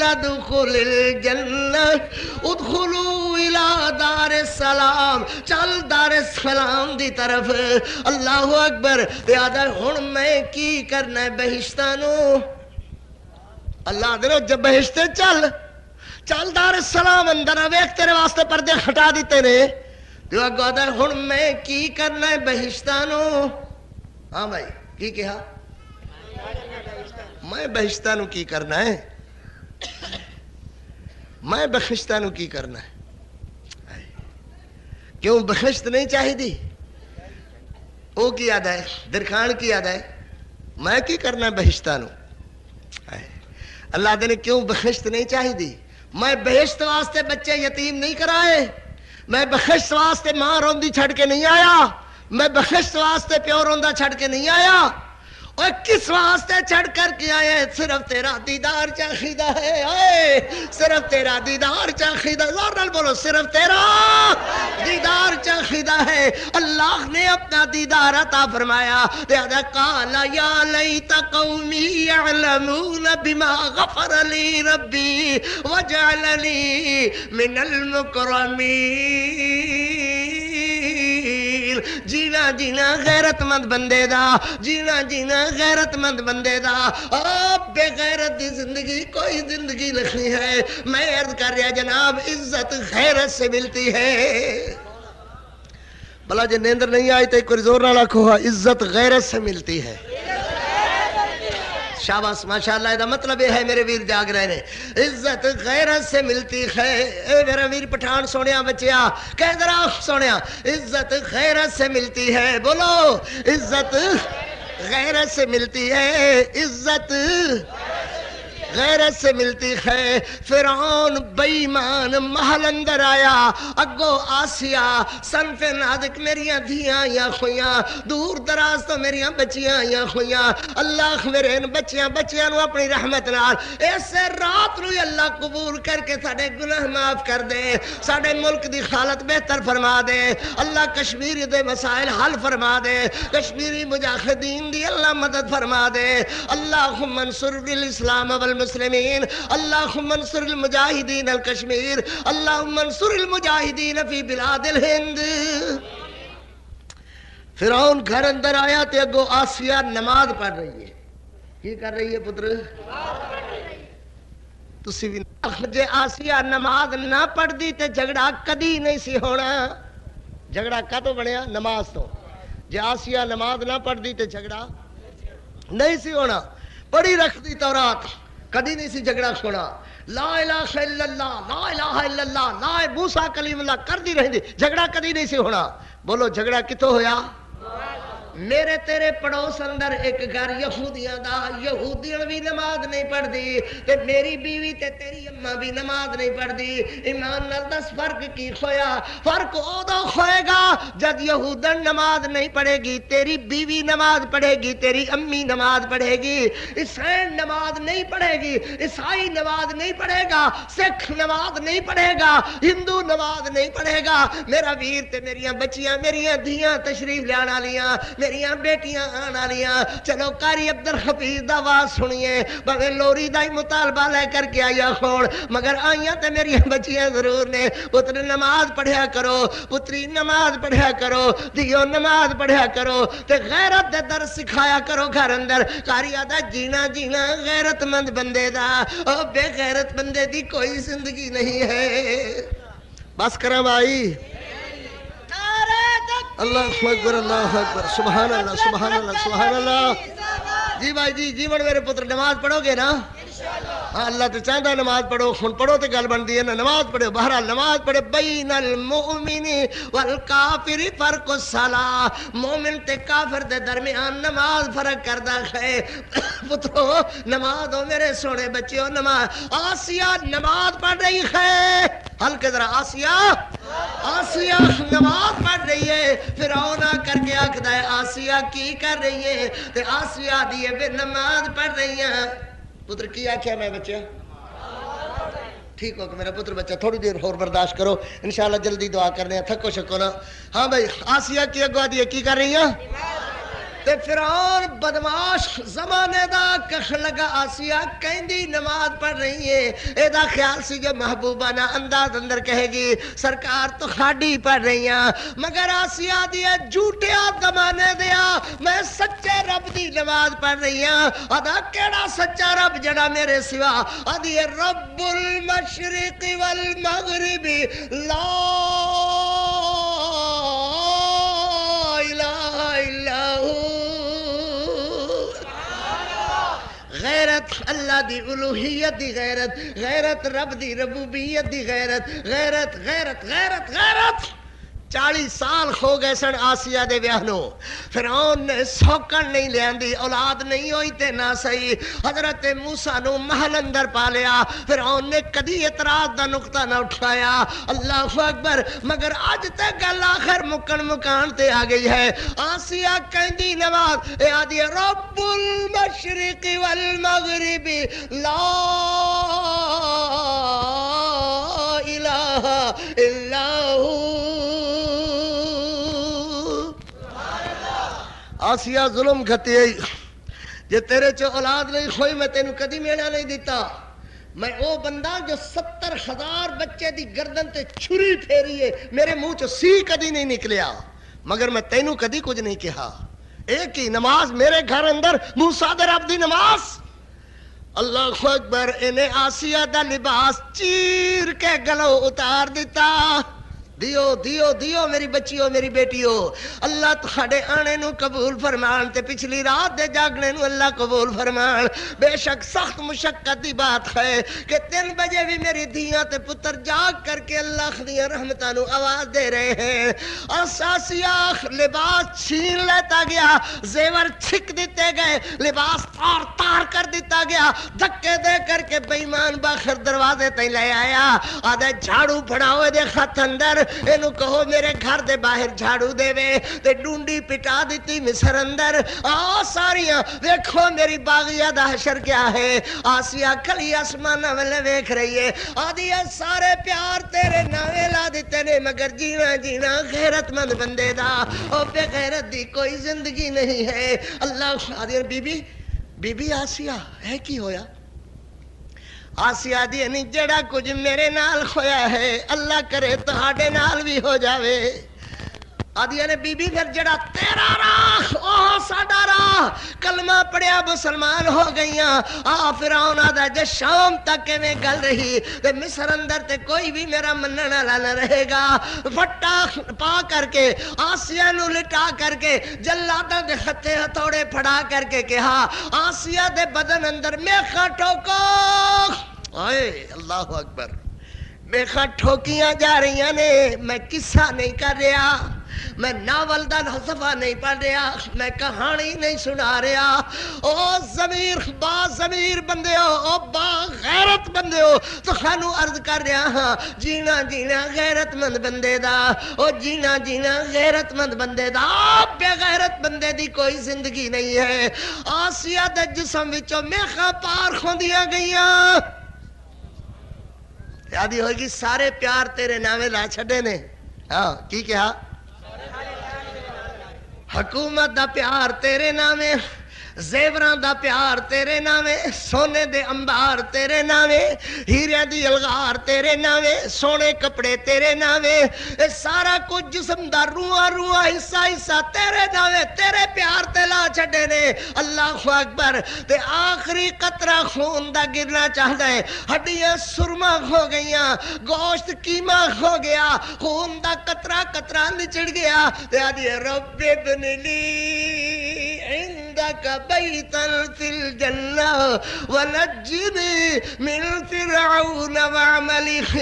A: ادخل الجنہ ادخلوا الى دار السلام، چل دار السلام دی طرف۔ اللہ اکبر۔ یاد ہے ہن میں کی کرنا ہے بہشتانو؟ اللہ دے جب بہشتے چل چل دار السلام اندر ویکھ تیرے واسطے پردے ہٹا دیتے نے، تو اگوں دا ہن میں کی کرنا ہے بہشتانو؟ ہاں بھائی کی کہا؟ میں بہشتانو کی کرنا ہے؟ میں بخشتانو کی کرنا ہے؟ کیوں بخشت نہیں چاہی دی؟ وہ کی یاد ہے؟ درخان کی یاد ہے؟ میں کی کرنا ہے بہشتانو؟ اللہ نے کیوں بخشت نہیں چاہی دی؟ میں بہشت واسطے بچے یتیم نہیں کرائے، میں بخشت واسطے ماں روندی چھڑ کے نہیں آیا، میں بخشت واسطے پیو روندا چھڑ کے نہیں آیا۔ اور کس واسطے چھڑ کر کے آئے؟ صرف تیرا دیدار چاہیدہ ہے، آئے صرف تیرا دیدار چاہیدہ، زور نال بولو، صرف تیرا دیدار چاہیدہ ہے۔ اللہ نے اپنا دیدار عطا فرمایا، لہذا قال یا لیت قومی یعلمون بما غفر لی ربی وجعلنی من المکرمین۔ جینا جینا غیرت مند بندے دا، جینا جینا غیرت مند بندے دا۔ بے غیرت دی زندگی کوئی زندگی نہیں ہے۔ میں عرض کر رہا جناب، عزت غیرت سے ملتی ہے۔ بلا جی نیندر نہیں آئی تو ایک اور زور نہ رکھو، عزت غیرت سے ملتی ہے۔ شاباش ماشاءاللہ، دا مطلب یہ ہے میرے ویر جاگ رہے نے، عزت غیرت سے ملتی ہے۔ اے میرا ویر پٹھان سونیا بچیا، کہہ ذرا سونیا، عزت غیرت سے ملتی ہے۔ بولو، عزت غیرت سے ملتی ہے، عزت غیرت سے ملتی ہے۔ فرعون بیمان محل اندر آیا، اگو آسیہ صنف نازک میریاں دھیاں یا خویاں، دور دراز تو میریاں بچیاں یا خویاں۔ اللہ میرے ان بچیاں نو اپنی رحمت نال ایسے رات نو اللہ قبول کر کے ساڑے گناہ معاف کر دے، ساڑے ملک دی حالت بہتر فرما دے۔ اللہ کشمیری دے مسائل حل فرما دے، کشمیری مجاہدین دی اللہ مدد فرما دے۔ اللہم انصر الاسلام والمسلمین، اللہم انصر المجاہدین الکشمیر، اللہم انصر المجاہدین فی بلاد الہند۔ فرعون گھر اندر آیا تے اگو آسیہ نماز پڑھ رہی ہے۔ کی کر رہی ہے پتر؟ تسی بھی جے آسیہ نماز نہ پڑھ دی تے جھگڑا کدی نہیں سی ہونا۔ جھگڑا کدوں بنیا؟ نماز تو۔ جے آسیہ نماز نہ پڑھ دی تے جھگڑا نہیں سی ہونا۔ پڑھی رکھ دی تورات، کدی نہیں سی جھگڑا سونا۔ لا الہ الا اللہ، لا الہ الا اللہ، لا موسیٰ کلیم اللہ کر دی رہی دی، جھگڑا کدی نہیں سی ہونا۔ بولو جھگڑا کتوں ہویا؟ میرے تیرے پڑوس اندر ایک گھر یہودیاں دا، یہودیاں بھی نماز نہیں پڑھ دی، تے میری بیوی تے تیری اماں بھی نماز نہیں پڑھ دی۔ ایمان نال دس فرق کی ہویا؟ فرق اودوں ہوئے گا جد یہودن نماز نہیں پڑھے گی، تیری بیوی نماز پڑھے گی، تیری امی نماز پڑھے گی، عیسائی نماز نہیں پڑھے گی، عیسائی نماز نہیں پڑھے گا، سکھ نماز نہیں پڑھے گا، ہندو نماز نہیں پڑھے گا۔ میرا ویر تے میریاں بچیاں، میریاں دھیاں تشریف لیانا لیاں، میریاں بیٹیاں آنا لیاں، چلو قاری عبدالحفیظ دا آواز سنیے، بھاوے لوری دا ہی مطالبہ لے کر کے آیا خون، مگر آئیاں تے میریاں بچیاں ضرور نے۔ پتر نماز پڑھیا کرو، پتری نماز پڑھیا کرو، دیو نماز پڑھیا کرو، تے غیرت دے در سکھایا کرو گھر اندر۔ قاری آدھا جینا جینا غیرت مند بندے دا، او بے غیرت بندے دی کوئی زندگی نہیں ہے۔ بس کرم آئی، اللہ اکبر، اللہ اکبر، سبحان اللہ، سبحان اللہ، سبحان اللہ۔ جی بھائی جی، جیون میرے پتر نماز پڑھو گے نا؟ ہاں اللہ تو چاہتا نماز پڑھو، خون پڑھو تو گل بن دی ہے نا، نماز پڑھو۔ بہرحال نماز پڑھے، بین المؤمن والکافر فرق الصلاۃ، مومن تے کافر دے درمیان نماز فرق کردا ہے۔ پترو نماز ہو میرے سونے بچیو، نماز۔ آسیہ نماز پڑھ رہی ہے، ہلکے ذرا، آسیہ نماز پڑھ رہی ہے۔ فرعون آ کر کے آکھدا ہے آسیہ کی کر رہی ہے؟ تے آسیہ دی ہے نماز پڑھ رہی ہیں۔ پتر کی آکھیا میں بچیا؟ ٹھیک ہو کہ میرا پتر بچہ تھوڑی دیر اور برداشت کرو، انشاءاللہ جلدی دعا کرنے ہیں، تھکو شکو نا۔ ہاں بھائی، آسیہ کی اگوا دی کی کر رہی ہیں؟ تے فرعون بدماش زمانے دا کخ لگا آسیہ کہندی نماز پڑھ رہی ہے اے دا خیال سی جو محبوبہ نہ انداز اندر کہے گی سرکار تو خاڑی پڑھ رہی ہیں مگر آسیہ دیا جھوٹیا زمانے دیا میں سچے رب دی نماز پڑھ رہی ہیں ادا کیڑا سچا رب جڑا میرے سوا ادی رب المشرق والمغرب لا الہ الا غیرت اللہ دی الوہیت دی غیرت غیرت رب دی ربوبیت دی غیرت غیرت غیرت غیرت غیرت 40 سال ہو گئے سن آسیہ دے ویاہنوں فرعون نے سوکن نہیں لیاندی اولاد نہیں ہوئی تے نہ صحیح حضرت موسیٰ نو محل اندر پا لیا فرعون نے کدی اعتراض دا نقطہ نہ اٹھایا اللہ اکبر مگر آج تے گل آخر مکان تے آ گئی ہے آسیہ کہندی نواز اے آدھی رب المشرق والمغرب لا الہ الا آسیہ ظلم گھتی ہے جے تیرے چو اولاد نہیں خوئی میں تینوں کدی میڑا نہیں دیتا میں او بندہ جو 70,000 بچے دی گردن تے چھری پھیری ہے میرے منہ چو سی کدی نہیں نکلیا مگر میں تینوں کدی کچھ نہیں کہا ایک ہی نماز میرے گھر اندر موسیٰ دے رب دی نماز اللہ اکبر انہیں آسیہ دا لباس چیر کے گلو اتار دیتا دیو دیو دیو میری بچیو میری بیٹیو اللہ تھاڑے آنے نو قبول فرمان تے پچھلی رات دے جاگنے نو اللہ قبول فرمان بے شک سخت مشقت دی بات ہے کہ 3 بجے بھی میری دھیاں تے پتر جاگ کر کے اللہ خدیاں رحمتہ نو آواز دے رہے ہیں آسیہ لباس چھین لیتا گیا زیور چھک دیتے گئے لباس تار تار کر دیتا گیا دھکے دے کر کے بیمان باخر دروازے تے لے آیا آدھے جھاڑو پڑھاوے دے خط اندر اینو کہو میرے گھر دے باہر جھاڑو دے وے تے ڈونڈی پٹا دیتی مصر اندر ساریاں دیکھو میری باغیہ دا حشر کیا ہے آسیہ کھلی آسمان والے ویکھ رہی ہے آدھی سارے پیار تیرے ناوے لا دیتے نے مگر جینا جینا غیرت مند بندے دا او بے غیرت دی کوئی زندگی نہیں ہے اللہ آدھی بی بی آسیہ ہے کی ہویا آسیہ دی نہیں جڑا کچھ میرے نال کھویا ہے اللہ کرے تہاڈے نال بھی ہو جاوے آدھیا نے بی بی پھر جڑا تیرا راہ اوہ ساڈا راہ کلمہ پڑیا مسلمان ہو گئیاں فرعون آدھا جے شام تک کے میں گل رہی تے مصر اندر تے کوئی بھی میرا مننا والا نہ رہے گا پھٹا پا کر کے آسیہ نو لٹا کر کے جلاداں دے ہتھے ہتھوڑے پھڑا کر کے کہا آسیہ دے بدن اندر میخا ٹھوکو آئے اللہ اکبر میخا ٹھوکیاں جا رہی ہیں نے میں قصہ نہیں کر رہا میں ناول دا صفحہ نہیں پڑھ رہا میں کہانی نہیں سنا رہا او ضمیر با ضمیر بندے ہو او با غیرت بندے ہو تو خانو عرض کر رہا ہاں جینا جینا غیرت مند بندے دا او جینا جینا غیرت مند بندے دا بے غیرت بندے دی کوئی زندگی نہیں ہے آسیہ دے جسم وچوں میخا پار کھوندیاں گئیاں یادی ہوگی سارے پیار تیرے نامے لا چھڑے نے ہاں کی کہا حکومت دا پیار تیرے نامے زیوران دا پیار تیرے نامے سونے دے انبار تیرے نامے ہیرے دی الغار تیرے نامے سونے کپڑے تیرے نامے سارا کچھ جسم دا روح روح حصہ حصہ تیرے نامے تیرے پیار تے لا چھڑے نے اللہ اکبر تے آخری قطرہ خون دا گرنا چاہتا ہے ہڈیاں سرما ہو گئیاں گوشت قیمہ ہو گیا خون دا قطرہ قطرہ نچڑ گیا تے آدھی رب ابن لی عندک بیتا فی الجنہ ونجنی من فرعون وعملہ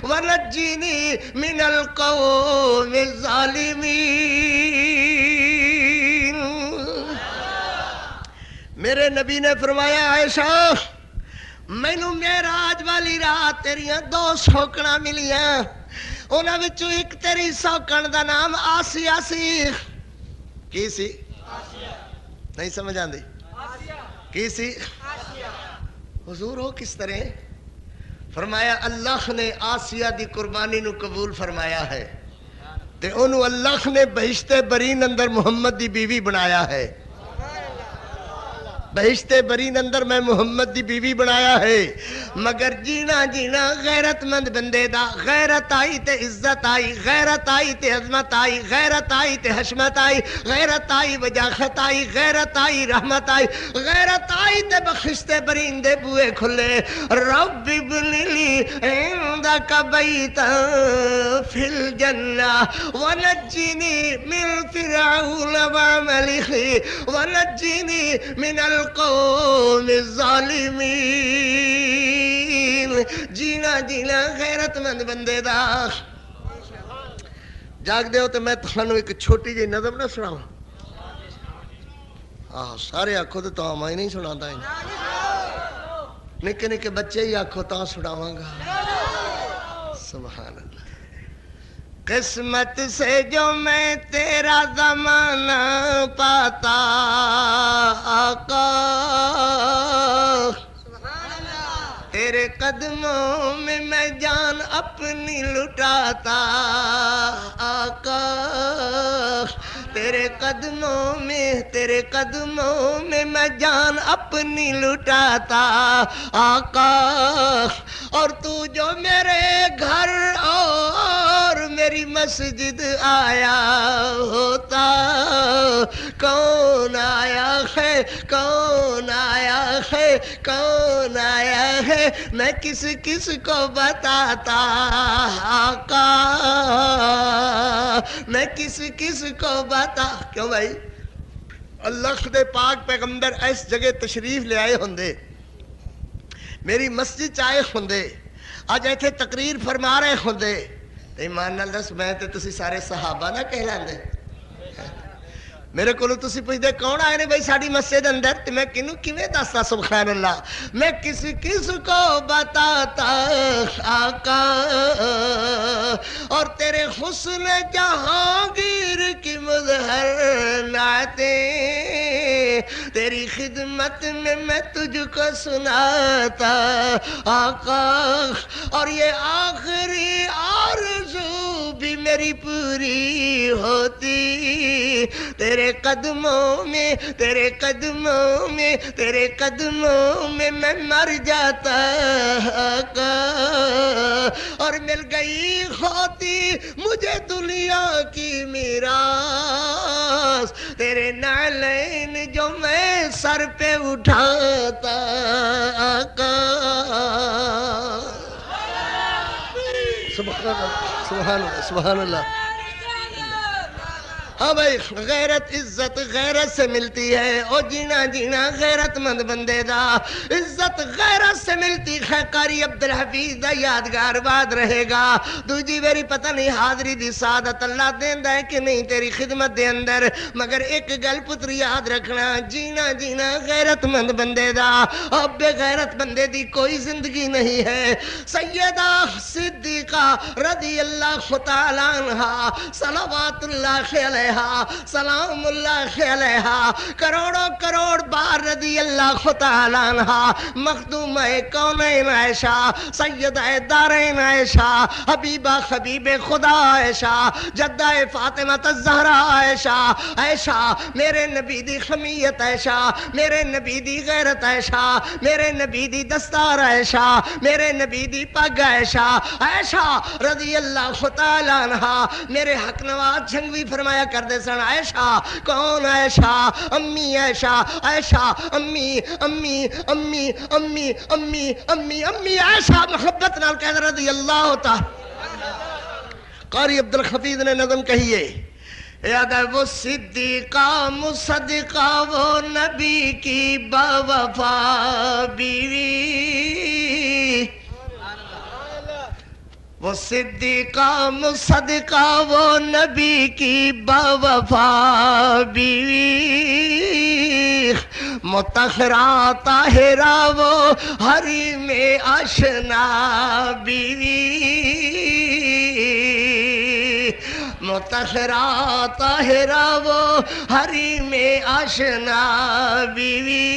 A: ونجنی من القوم الظالمین میرے نبی نے فرمایا عائشہ مینوں معراج والی رات تیریاں 2 سوکڑاں ملیاں انہاں وچوں ایک تیری سوکن دا نام آسیہ سی کی سی نہیں سمجھ آندی کی سی حضور ہو کس طرح فرمایا اللہ نے آسیہ دی قربانی نو قبول فرمایا ہے تے انہوں اللہ نے بہشت برین اندر محمد دی بیوی بنایا ہے. بہشت برین اندر میں محمد دی بیوی بنایا ہے. مگر جینا جینا غیرت مند بندے دا غیرت آئی تے عزت آئی، غیرت آئی تے عظمت آئی، غیرت آئی تے حشمت آئی، غیرت آئی وجاخت آئی، غیرت آئی رحمت آئی، غیرت آئی تے بخشت برین دے بوئے کھلے. رب ابن لی عندک بیتا فی الجنہ ونجنی من فرعون وعملہ ونجنی من القوم الظالمین. جینا جینا غیرت مند بندے دا. جاگ دے ہو تو میں تھانوں ایک چھوٹی جی نظم نہ سناؤں. سارے آنکھوں تو میں نہیں سنا دا. نکے نکے بچے ہی آنکھوں تا سناواں گا. سبحان اللہ. قسمت سے جو میں تیرا زمانہ پاتا آقا، تیرے قدموں میں جان اپنی لٹاتا آقا. تیرے قدموں میں جان اپنی لٹاتا آقا. اور تو جو میرے گھر اور میری مسجد آیا ہوتا، کون آیا ہے کون آیا ہے کون آیا ہے، میں کس کس کو بتاتا آقا، میں کس کس کو بتا. کیوں بھائی؟ اللہ دے پاک پیغمبر اس جگہ تشریف لے آئے ہوندے، میری مسجد چائے ہوندے، آج ایتھے تقریر فرما رہے ہوندے، ایمان نال دس میں تے تسی سارے صحابہ نہ کہلاندے. میرے کو تسی پوچھدے کون آئے نے بھائی ساڑی مسجد اندر، تے میں کنوں کیویں دستا. سبحان اللہ. میں کس کس کو بتاتا آقا، اور تیرے حسن جہانگیر کی مظہر نعتیں تیری خدمت میں تجھ کو سناتا آقا. اور یہ آخری آرزو بھی میری پوری ہوتی، تیرے قدموں میں میں مر جاتا آقا. اور مل گئی ہوتی مجھے دنیا کی میراث، تیرے نعلین جو میں سر پہ اٹھاتا آقا. سبحان اللہ سبحان اللہ سبحان اللہ. ہاں بھائی، غیرت عزت غیرت سے ملتی ہے. او جینا جینا غیرت مند بندے دا عزت غیرت سے ملتی ہے. قاری عبدالحفیظ دا یادگار باد رہے گا. دوجی میری پتہ نہیں حاضری دی سعادت اللہ دیندا ہے کہ نہیں تیری خدمت دے اندر. مگر ایک گل پتر یاد رکھنا، جینا جینا غیرت مند بندے دا. اب بے غیرت بندے دی کوئی زندگی نہیں ہے. سیدہ صدیقہ رضی اللہ تعالیٰ عنہا صلوات اللہ علیہ سلام اللہ علیہ کروڑوں کروڑ بار رضی اللہ تعالیٰ عنہ مخدومہ کونین عائشہ، سیدہ دارین عائشہ، حبیبہ حبیب خدا عائشہ، جدہ فاطمہ الزہرا عائشہ. عائشہ میرے نبی دی خمیت عائشہ، میرے نبی دی غیرت عائشہ، میرے نبی دی دستار عائشہ، میرے نبی دی پگ عائشہ. عائشہ رضی اللہ تعالیٰ عنہ میرے حق نواز جھنگوی فرمایا کر دے سن. عائشہ کون؟ عائشہ امی عائشہ، عائشہ امی امی امی امی امی امی امی عائشہ محبت نال کہہ رضی اللہ تعالی. قاری عبدالحفیظ نے نظم کہیے، یاد ہے وہ صدیقہ مصدقہ وہ نبی کی باوفا بیوی، وہ صدیقہ مصدقہ وہ نبی کی باوفا بیوی، مطہرہ طاہرہ وہ حریم آشنا بیوی، مطہرہ طاہرہ وہ حریم آشنا بیوی.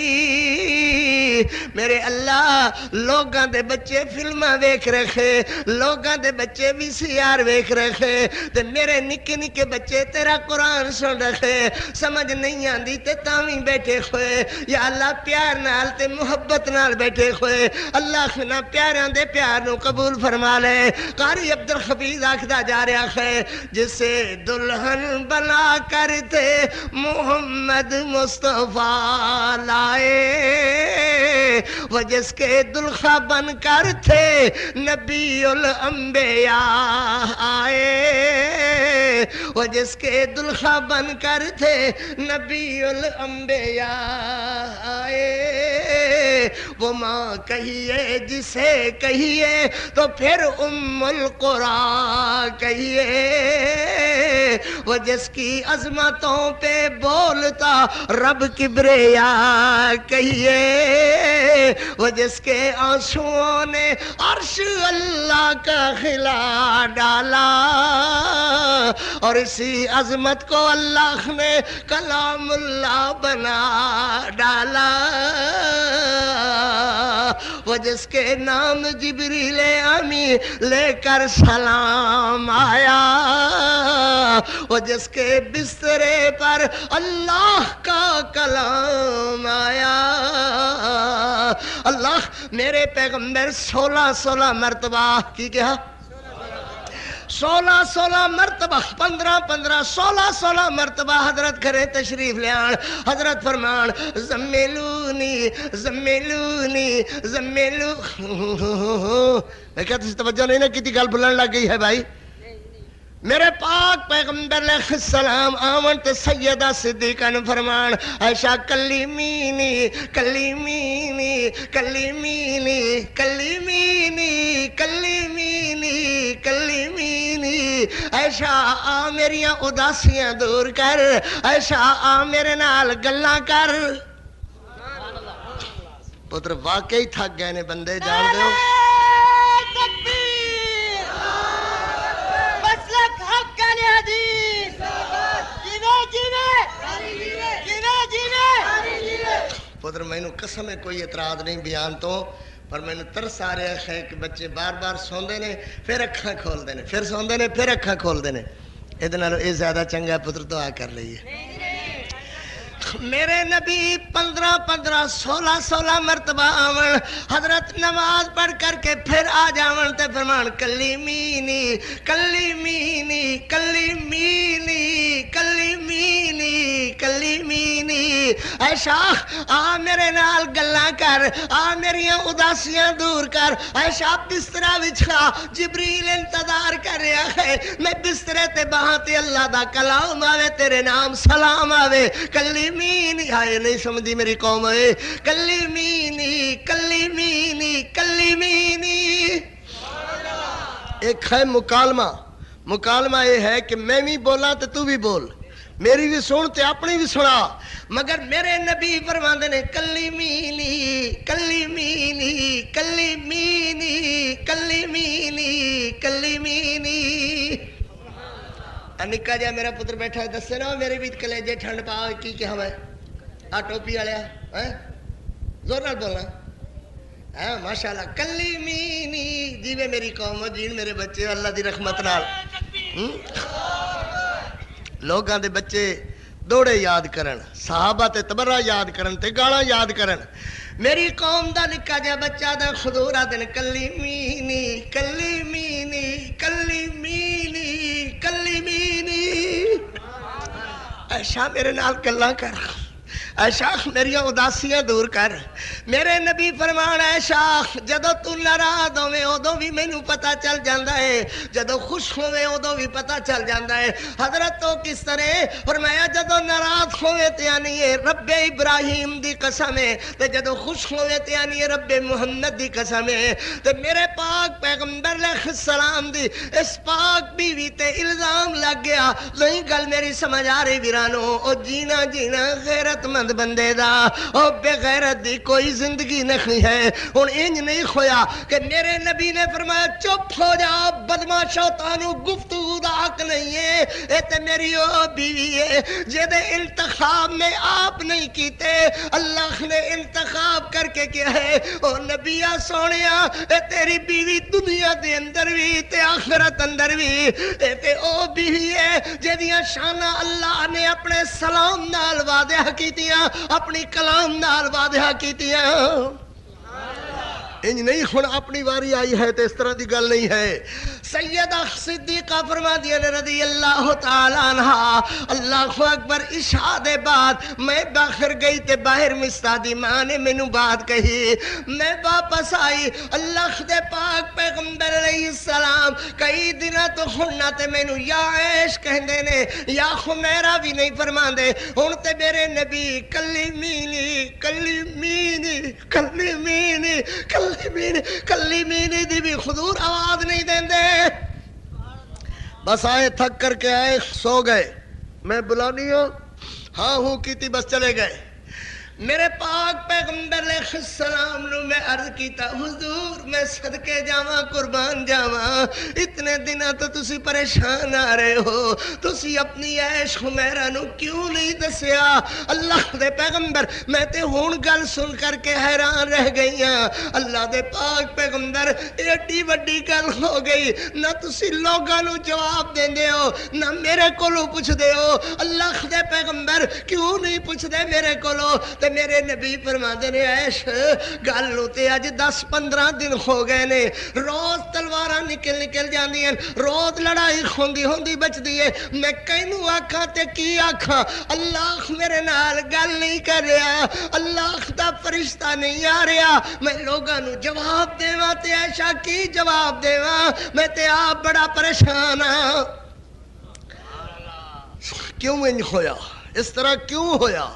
A: میرے اللہ لوگاں دے بچے فلماں ویکھ رکھے لوگاں دے بچے وی سی آر ویکھ رکھے تے میرے نکے نکے بچے تیرا قرآن سن رکھے سمجھ نہیں آندی تے تاویں بیٹھے ہوئے یا اللہ پیار نال تے محبت نال بیٹھے ہوئے اللہ نہ پیاراں دے پیار نو قبول فرما لے قاری عبد الحفیظ آکھدا جا رہا ہے جسے دلہن بنا کر تھے محمد مصطفیٰ لائے وہ جس کے دلخا بن کر تھے نبی الانبیاء آئے وہ جس کے دلخا بن کر تھے نبی الانبیاء آئے وہ ماں کہیے جسے کہیے تو پھر ام القرآن کہیے وہ جس کی عظمتوں پہ بولتا رب کبریا کہیے وہ جس کے آنسوؤں نے عرش اللہ کا خلا ڈالا اور اسی عظمت کو اللہ نے کلام اللہ بنا ڈالا وہ جس کے نام جبریل امی لے کر سلام آیا وہ جس کے بسترے پر اللہ کا کلام آیا اللہ میرے پیغمبر 16 مرتبہ کی کیا 16 مرتبہ 15 16 مرتبہ حضرت گھرے تشریف لے آن حضرت فرمان زمیلونی زمیلونی زمیلو میں کہتا تھی توجہ نہیں نا کتی گل بھولن لگ گئی ہے بھائی میرے پاک پیغمبر علیہ السلام آمن تے سیدہ صدیقہ نے فرمان عائشہ کلیمینی کلیمینی کلیمینی کلیمینی کلیمینی کلیمینی عائشہ آ میریاں اداسیاں دور کر عائشہ آ میرے نال گلاں کر پتر واقعی تھک گئے نے بندے جان دے ہو پتر میں قسم ہے کوئی اعتراض نہیں بیان تو پر میں ترس آ رہا ہے کہ بچے بار بار سوندے نے پھر اکھاں کھول دے نے پھر سوندے نے پھر اکھاں کھول دے نے ادھے نالوں اے زیادہ چنگا پتر دعا کر لئیے میرے نبی 15 16 مرتبہ آون حضرت نماز پڑھ کر کے پھر آ جاون تے فرمان کلیمینی کلیمینی کلیمینی کلیمینی کلیمینی عائشہ آ میرے نال گلاں کر آ میریاں اداسیاں دور کر عائشہ بسترا بچھا جبریل انتظار کر رہا ہے میں بسترے تے باہاں تے اللہ دا کلام آوے تیرے نام سلام آوے کلیمینی آئے نہیں سمجھی میری قوم ہے کلیمینی کلیمینی کلیمینی ایک ہے مکالمہ یہ ہے کہ میں بھی بولا تو تو بھی بول میری بھی سن تے اپنی بھی سنا مگر میرے نبی فرماندے نے کلیمینی کلیمینی کلیمینی کلیمینی کلیمینی نکا جا میرا پتر بیٹھا ہے دسے نا میرے بھی کلیجے ٹھنڈ پا کی کیا ہے آ ٹوپی والیا زور نال بولنا ماشاءاللہ کلیمینی جیوے میری قوم جین میرے بچے اللہ دی رحمت نال لوگاں دے بچے دوڑے یاد کرن صحابہ تے تبرہ یاد کرن تے گانا یاد کرن میری قوم دا نکا جا بچہ دا خدورہ دن کلیمینی کلیمینی کلیمینی کلیمینی عائشہ میرے نال گلاں کر عائشہ میری اداسیاں دور کر میرے نبی فرمان عائشہ جدو تو ناراض ہوے ادو بھی مینوں پتہ چل جاندا ہے جدو خوش ہوے ادو بھی پتہ چل جاندا ہے حضرت تو کس طرح فرمایا جدو ناراض ہوے تے یعنی رب ابراہیم دی قسم ہے تے جدو خوش ہوے تے یعنی رب محمد دی قسم ہے تے میرے پاک پیغمبر علیہ السلام دی اس پاک بیوی تے الزام لگ گیا نہیں گل میری سمجھ آ رہی ویرانو او جینا جینا غیرت مند بندے دا او بے غیرت دی کوئی زندگی نہیں ہے ہن انج نہیں ہویا کہ میرے نبی نے فرمایا چپ ہو جا بدماشو تانوں گفتگو دا حق نہیں ہے اے تے میری او بیوی ہے جے انتخاب میں آپ نہیں کیتے اللہ نے انتخاب کر کے کیا ہے او نبیہ سونیا اے تیری بیوی دنیا دے اندر بھی تے آخرت اندر بھی اے تے او بیوی ہے جدیاں شانہ اللہ نے اپنے سلام نال واضح کیتیاں اپنی کلام نال واضح کیتیاں انج نہیں ہن اپنی واری آئی ہے تے اس طرح دی گل نہیں ہے سیدہ صدیقہ فرما دیا نے رضی اللہ تعالی عنہ اللہ اکبر عشاء دے بعد میں باہر گئی تے باہر مستا دی ماں نے مینوں بات کہی میں واپس آئی اللہ دے پاک پیغمبر علیہ السلام کئی دنوں تو ہن تے مینوں یا عیش کہندے نے یا خمیرہ بھی نہیں فرماندے ہن تے میرے نبی کلیمینی کلیمینی کلیمینی کلیمینی دی بھی حضور آواز نہیں دیندے بس آئے تھک کر کے آئے سو گئے میں بلانی ہوں ہاں ہوں کیتی بس چلے گئے میرے پاک پیغمبر علیہ السلام نو میں عرض کیتا حضور میں صدقے جاواں قربان جاواں اتنے دنوں تو تسی پریشان آ رہے ہو تسی اپنی عیش خمیرہ نو کیوں نہیں دسیا اللہ دے پیغمبر میں تے ہون گل سن کر کے حیران رہ گئی ہاں اللہ دے پاک پیغمبر ایڈی وڈی گل ہو گئی نہ تسی لوگاں نو جواب دیندے ہو نہ میرے کولوں پوچھ دے ہو اللہ دے پیغمبر کیوں نہیں پوچھ دے میرے کولوں تے میرے نبی فرماندے نے عیش گل نو تے اج 10-15 دن ہو گئے نے روز تلواراں نکل جاندی ہیں روز لڑائی ہوندی بچدی ہے میں کینوں آکھاں تے کی آکھاں اللہ میرے نال گل نہیں کر رہا اللہ دا فرشتہ نہیں آ رہا میں لوگاں نو جواب دیواں تے عیشا کی جواب دیواں میں تے آپ بڑا پریشان ہاں کیوں انج ہویا اس طرح کیوں ہویا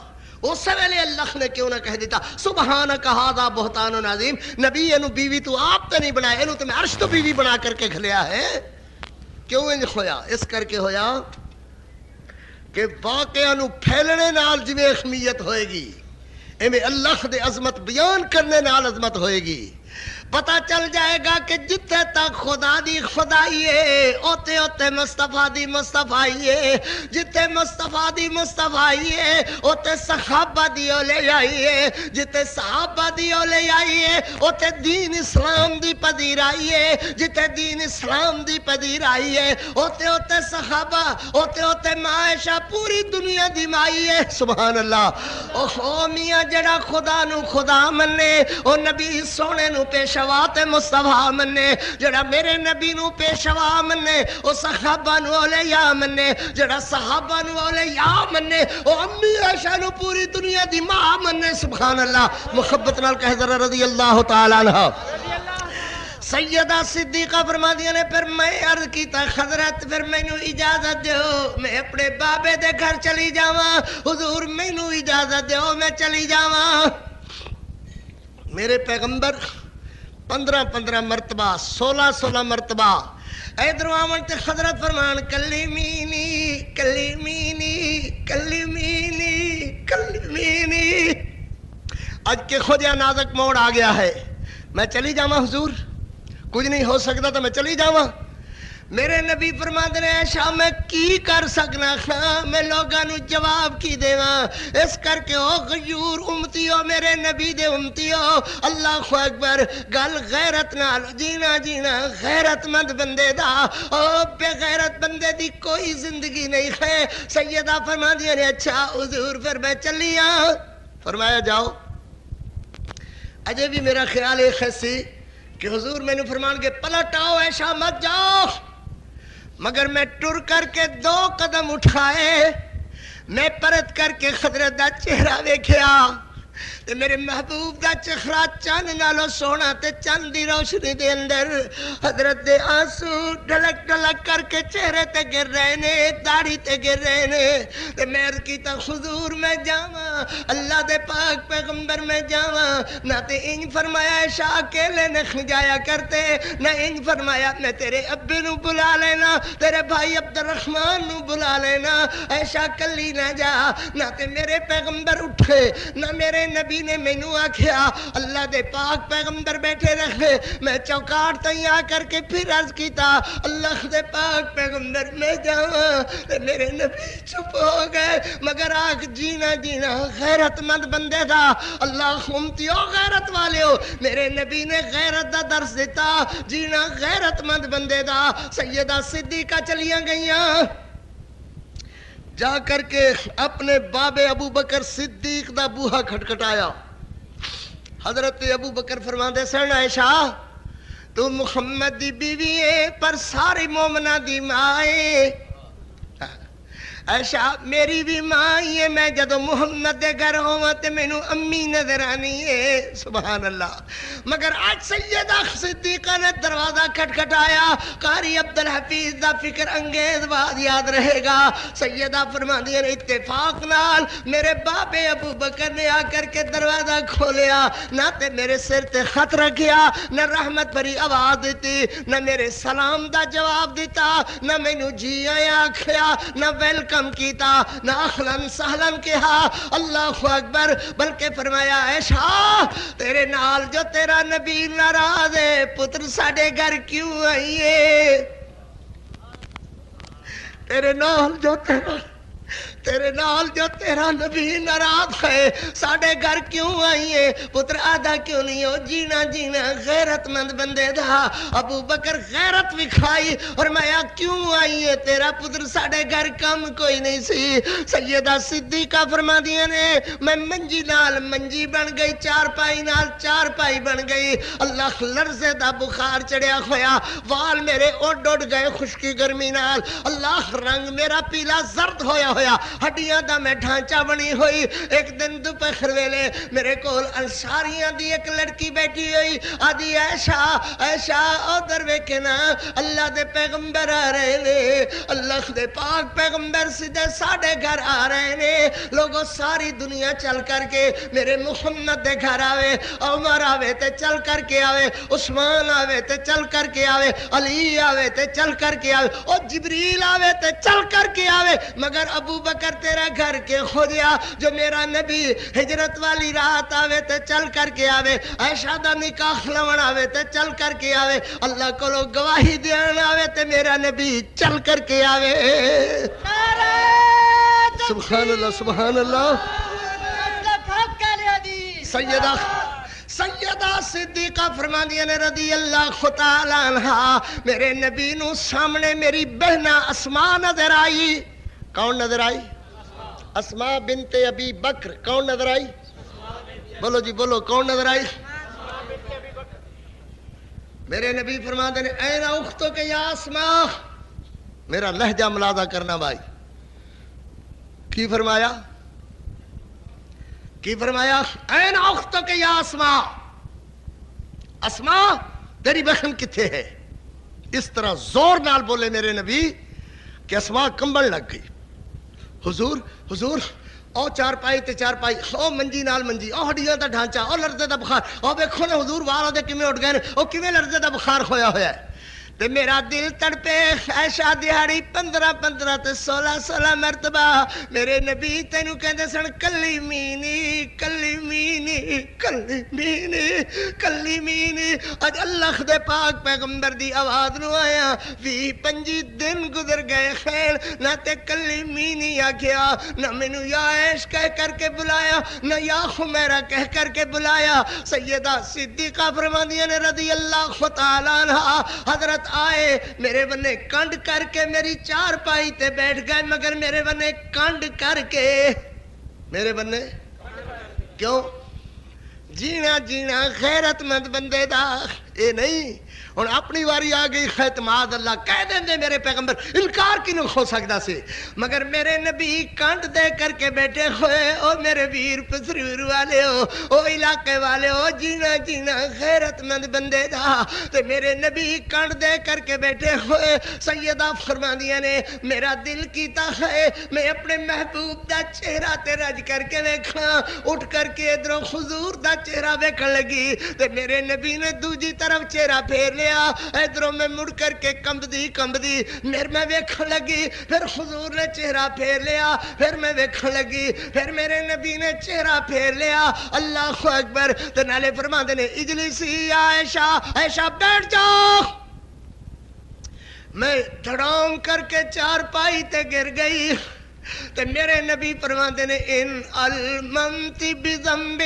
A: اس ویلے اللہ نے کیوں نہ کہہ دیتا سبحانک ھذا بہتان عظیم نبی اینو بیوی تو آپ تے نہیں بنایا اینو تے میں عرش تو بیوی بنا کر کے کھلیا ہے کیوں انج ہویا اس کر کے ہویا کہ واقعہ نو پھیلنے نال جویں اہمیت ہوئے گی ایویں اللہ دے عظمت بیان کرنے نال عظمت ہوئے گی پتہ چل جائے گا کہ جتھے تک خدا دی خدائی ہے اوتے اوتے مصطفیٰ دی مصطفائی ہے جتھے مصطفیٰ دی مصطفائی ہے اوتے صحابہ دی اولیائی ہے جتھے صحابہ دی اولیائی ہے اوتے دین اسلام دی پذیرائی ہے جتھے دین اسلام دی پذیرائی ہے اوتے اوتے صحابہ اوتے اوتے معاشہ پوری دنیا دی مائی ہے سبحان اللہ او میاں جڑا خدا نو خدا مننے او نبی سونے نو پیشوات مصطفیٰ مننے جڑا میرے نبی نو پیشوا مننے او صحابہ نو اولیاء مننے جڑا صحابہ نو اولیاء مننے او امی عائشہ نو پوری دنیا دی ماں مننے سبحان اللہ محبت نال کہہ ذرا رضی اللہ تعالی عنہ سیدہ صدیقہ فرما دیا نے پھر میں عرض کیتا حضرت پھر مینو اجازت دیو میں اپنے بابے دے گھر چلی جاواں حضور مینو اجازت دیو میں چلی جاواں میرے پیغمبر 15 مرتبہ 16 مرتبہ ادھر آمن تے حضرت فرمان کلیمینی کلیمینی کلیمینی کلیمینی آج کے خودیا نازک موڑ آ گیا ہے میں چلی جاواں حضور کچھ نہیں ہو سکتا تو میں چلی جاواں میرے نبی فرماندے نے عائشہ میں کی کر سکنا میں لوگاں نو جواب کی دیواں اس کر کے او غیور امتیو میرے نبی دے امتیو اللہ اکبر گل غیرت نال جینا غیرت مند بندے دا او بے غیرت بندے دی کوئی زندگی نہیں ہے سیدہ فرماندی نے اچھا حضور پھر میں چلی ہاں فرمایا جاؤ اجے بھی میرا خیال ایک ہے کہ حضور میں نے فرمان کے پلٹ آؤ عائشہ مت جاؤ مگر میں ٹر کر کے 2 قدم اٹھائے میں پرت کر کے حضرت دا چہرہ دیکھیا تے میرے محبوب دا چہرہ چند نالو سونا تے چند دی روشنی دے اندر حضرت دے آنسو ڈھلک ڈھلک کر کے چہرے تے گر رہے نے داڑھی تے گر رہے نے تے میں عرض کیتا حضور میں جاواں اللہ دے پاک پیغمبر میں جاواں نہ تے انج فرمایا عائشہ اکیلے نہ جایا کرتے نہ انج فرمایا میں تیرے ابے نو بلا لینا تیرے بھائی عبد الرحمن نو بلا لینا عائشہ کلی نہ جا نہ تے میرے پیغمبر اٹھے نہ میرے نبی نے مینوں آکھیا اللہ دے پاک پیغمبر بیٹھے رہے میں چوکاٹ تئی آ کر کے پھر عرض کیتا اللہ دے پاک پیغمبر میں جاواں تے میرے نبی چپ ہو گئے مگر آگ جینا جینا غیرت مند بندے دا اللہ امتیو غیرت والے ہو میرے نبی نے غیرت دا درس دیتا جینا غیرت مند بندے دا سیدہ صدیقہ چلیاں گئیاں جا کر کے اپنے باب ابو بکر صدیق دا بوہا کھٹکھٹایا حضرت ابو بکر فرماندے سن عائشہ تو محمد دی بیوی ہے پر ساری مومنہ دی ماں ہے عائشہ میری بھی ماں ہی ہے میں جدو محمد دے گھر ہوا تے مینوں امی نظر آنی ہے سبحان اللہ مگر آج سیدہ صدیقہ نے دروازہ کھٹکھٹایا قاری عبدالحفیظ دا فکر انگیز بات یاد رہے گا سیدہ فرماندی نے اتفاق نال میرے باب ابو بکر نے آ کر کے دروازہ کھولیا نہ تے میرے سر تے خط رکھیا نہ رحمت بھری آواز دیتی نہ میرے سلام دا جواب دیتا نہ مینوں جی آیا آکھیا نہ ویلکم کیتا نہ اہلاً سہلاً کہا اللہ اکبر بلکہ فرمایا عائشہ تیرے نال جو تیرا نبی ناراض ہے پتر ساڑے گھر کیوں آئی ہے تیرے نال جو تیرا نبی ناراض ہے ساڑے گھر کیوں آئی ہے پتر آدھا کیوں نہیں ہو جینا جینا غیرت مند بندے دا ابو بکر غیرت وکھائی اور میں کیوں آئی ہے تیرا پتر ساڑے گھر کم کوئی نہیں سی سیدہ صدیقہ فرما دیا نے میں منجی نال منجی بن گئی چار پائی نال چار پائی بن گئی اللہ لرزے دا بخار چڑیا ہویا وال میرے اڈ اڈ گئے خشکی گرمی نال اللہ رنگ میرا پیلا زرد ہویا ہڈیاں دا میں ڈھانچہ بنی ہوئی ایک دن دوپہر ویلے میرے کول انصاریاں دی ایک لڑکی بیٹھی ہوئی آدھی عائشہ عائشہ ادھر ویکھے نا اللہ دے پیغمبر آ رہے نے اللہ دے پاک پیغمبر سیدھے ساڑے گھر آ رہے نے لوگوں ساری دنیا چل کر کے میرے محمد دے گھر آوے عمر آوے تے چل کر کے آوے عثمان آوے تے چل کر کے آوے علی آوے تے چل کر کے آوے اور جبریل آوے تے چل کر کے آوے مگر ابو بکر تیرا گھر کے خودیا جو میرا نبی ہجرت والی رات آوے تے چل کر کے آوے عائشہ دا نکاح لون آوے تے چل کر کے آوے اللہ کو لوگ گواہی دیان آوے تے میرا نبی چل کر کے آوے سبحان اللہ سبحان اللہ سیدہ صدیقہ فرماندی نے رضی اللہ تعالیٰ عنہ میرے نبی نو سامنے میری بہنہ اسماء نظر آئی کون نظر آئی اسماء بنت ابی بکر کون نظر آئی بولو جی بولو کون نظر آئی میرے نبی فرماتے ہیں این اختو کے یا اسماء میرا لہجہ ملادہ کرنا بھائی کی فرمایا این اختو کے یا اسماء اسماء تیری بہن کتھے ہے اس طرح زور نال بولے میرے نبی کہ اسماء کمبل لگ گئی حضور او چار پائی تے چار پائی او منجی نال منجی او ہڈیاں دا ڈھانچہ او لرزے دا بخار او ویکھو نا حضور والوں دے کیویں اٹھ گئے نے او کیویں لرزے دا بخار ہویا ہے تے میرا دل تڑپے عائشہ دیہاڑی 15 تے 16 مرتبہ میرے نبی تینوں کہندے سن کلی مینی اج اللہ دے پاک پیغمبر دی آواز نو آیا 25 دن گزر گئے خیر نہ تے کلی مینی آکھیا نہ مینوں یا عائش کہہ کر کے بلایا نہ یا خمیرہ کہہ کر کے بلایا سیدہ صدیقہ فرماندیاں نے رضی اللہ تعالیٰ عنہ حضرت آئے میرے بنے کنڈ کر کے میری چار پائی تے بیٹھ گئے مگر میرے بنے کنڈ کر کے میرے بنے کیوں جینا غیرت مند بندے دا اے نہیں ہن اپنی واری آ گئی خیتماد اللہ کہہ دیں میرے پیغمبر انکار کی نہیں ہو سکتا سی مگر میرے نبی کانٹ دے کر کے بیٹھے ہوئے او میرے ویر پسرور والے او علاقے والے او جینا جینا غیرت مند بندے دا تے میرے نبی کانٹ دے کر کے بیٹھے ہوئے سیدہ فرماندیاں نے میرا دل کیتا ہے میں اپنے محبوب دا چہرہ تے رج کر کے ویکھاں اٹھ کر کے ادھروں حضور دا چہرہ ویکھن لگی تے میرے نبی نے دوجی طرف چہرہ پھیر لیا ادھروں میں مڑ کر کے کمبدی میرے میں ویکھن لگی پھر حضور نے چہرہ پھیر لیا پھر میں ویکھن لگی پھر میرے نبی نے چہرہ پھیر لیا اللہ اکبر تے نالے فرماندے نے اجلسی عائشہ بیٹھ جاؤ میں دھڑام کر کے چارپائی تے گر گئی تے میرے نبی فرماندے نے ان الممت بذنب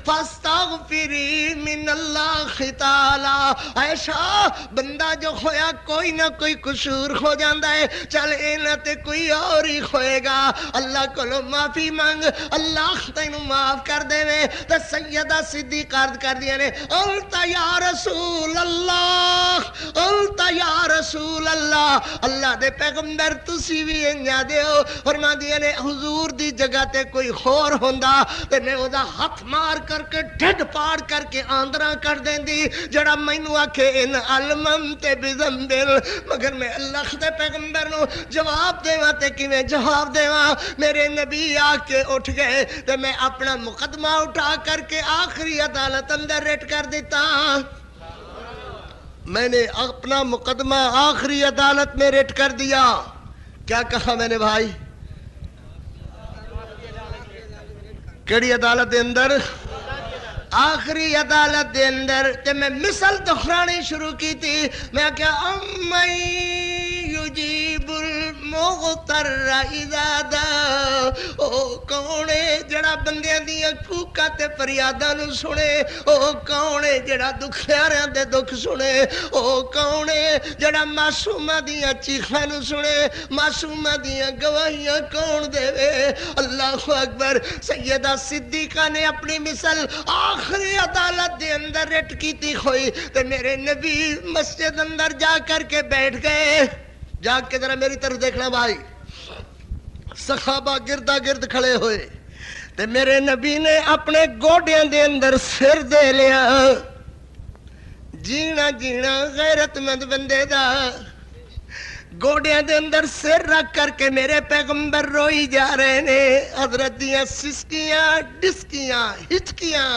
A: فاستغفری من اللہ تعالی عائشہ بندہ جو ہویا کوئی نہ کوئی قصور ہو جاندا ہے چل اینا تے کوئی اور ہی ہوئے گا اللہ کولو معافی مانگ اللہ تینوں معاف کر دے وے تے سیدہ صدیقہ عرض کر دیا نے انت یا رسول اللہ انت یا رسول اللہ اللہ دے پیغمبر تسی بھی انجا دیو فرما دیا نے حضور دی جگہ تے کوئی خور ہوندا تے میں او دا ہاتھ مار کر کے ڈھڈ پاڑ کر کے آندراں کر دیندی جڑا مینوں آکھے ان علمم تے بذنبل مگر میں اللہ دے پیغمبر نو جواب دیواں تے کیویں جواب دیواں میرے نبی آ کے اٹھ گئے تے میں اپنا مقدمہ اٹھا کر کے آخری عدالت اندر ریٹ کر دیتا میں نے اپنا مقدمہ آخری عدالت میں ریٹ کر دیا کیا کہا میں نے بھائی کیڑی عدالت دے اندر آخری عدالت دے اندر تے میں مثل دہرانی شروع کی تھی میں کیا امی یجیب المغتر اذا دا او کونے جڑا بندیاں دیاں کوکاں تے فریاداں نو سنے او کونے جڑا دکھیاریاں دے دکھ سنے او کونے جڑا معصوماں دیاں چیخاں نو سنے معصوماں دیاں گواہیاں کون دے وے اللہ اکبر سیدہ صدیقہ نے اپنی مثل آخری عدالت دے اندر ریٹ کیتی ہوئی تے میرے نبی مسجد اندر جا کر کے بیٹھ گئے جا کے ذرا میری طرف دیکھنا بھائی صحابہ گردہ گرد کھڑے ہوئے تے میرے نبی نے اپنے گوڑیاں دے اندر سر دے لیا جینا جینا غیرت مند بندے دا گوڑیاں دے اندر سر رکھ کر کے میرے پیغمبر روئی جا رہے نے حضرت دیاں سسکیاں ڈسکیاں ہچکیاں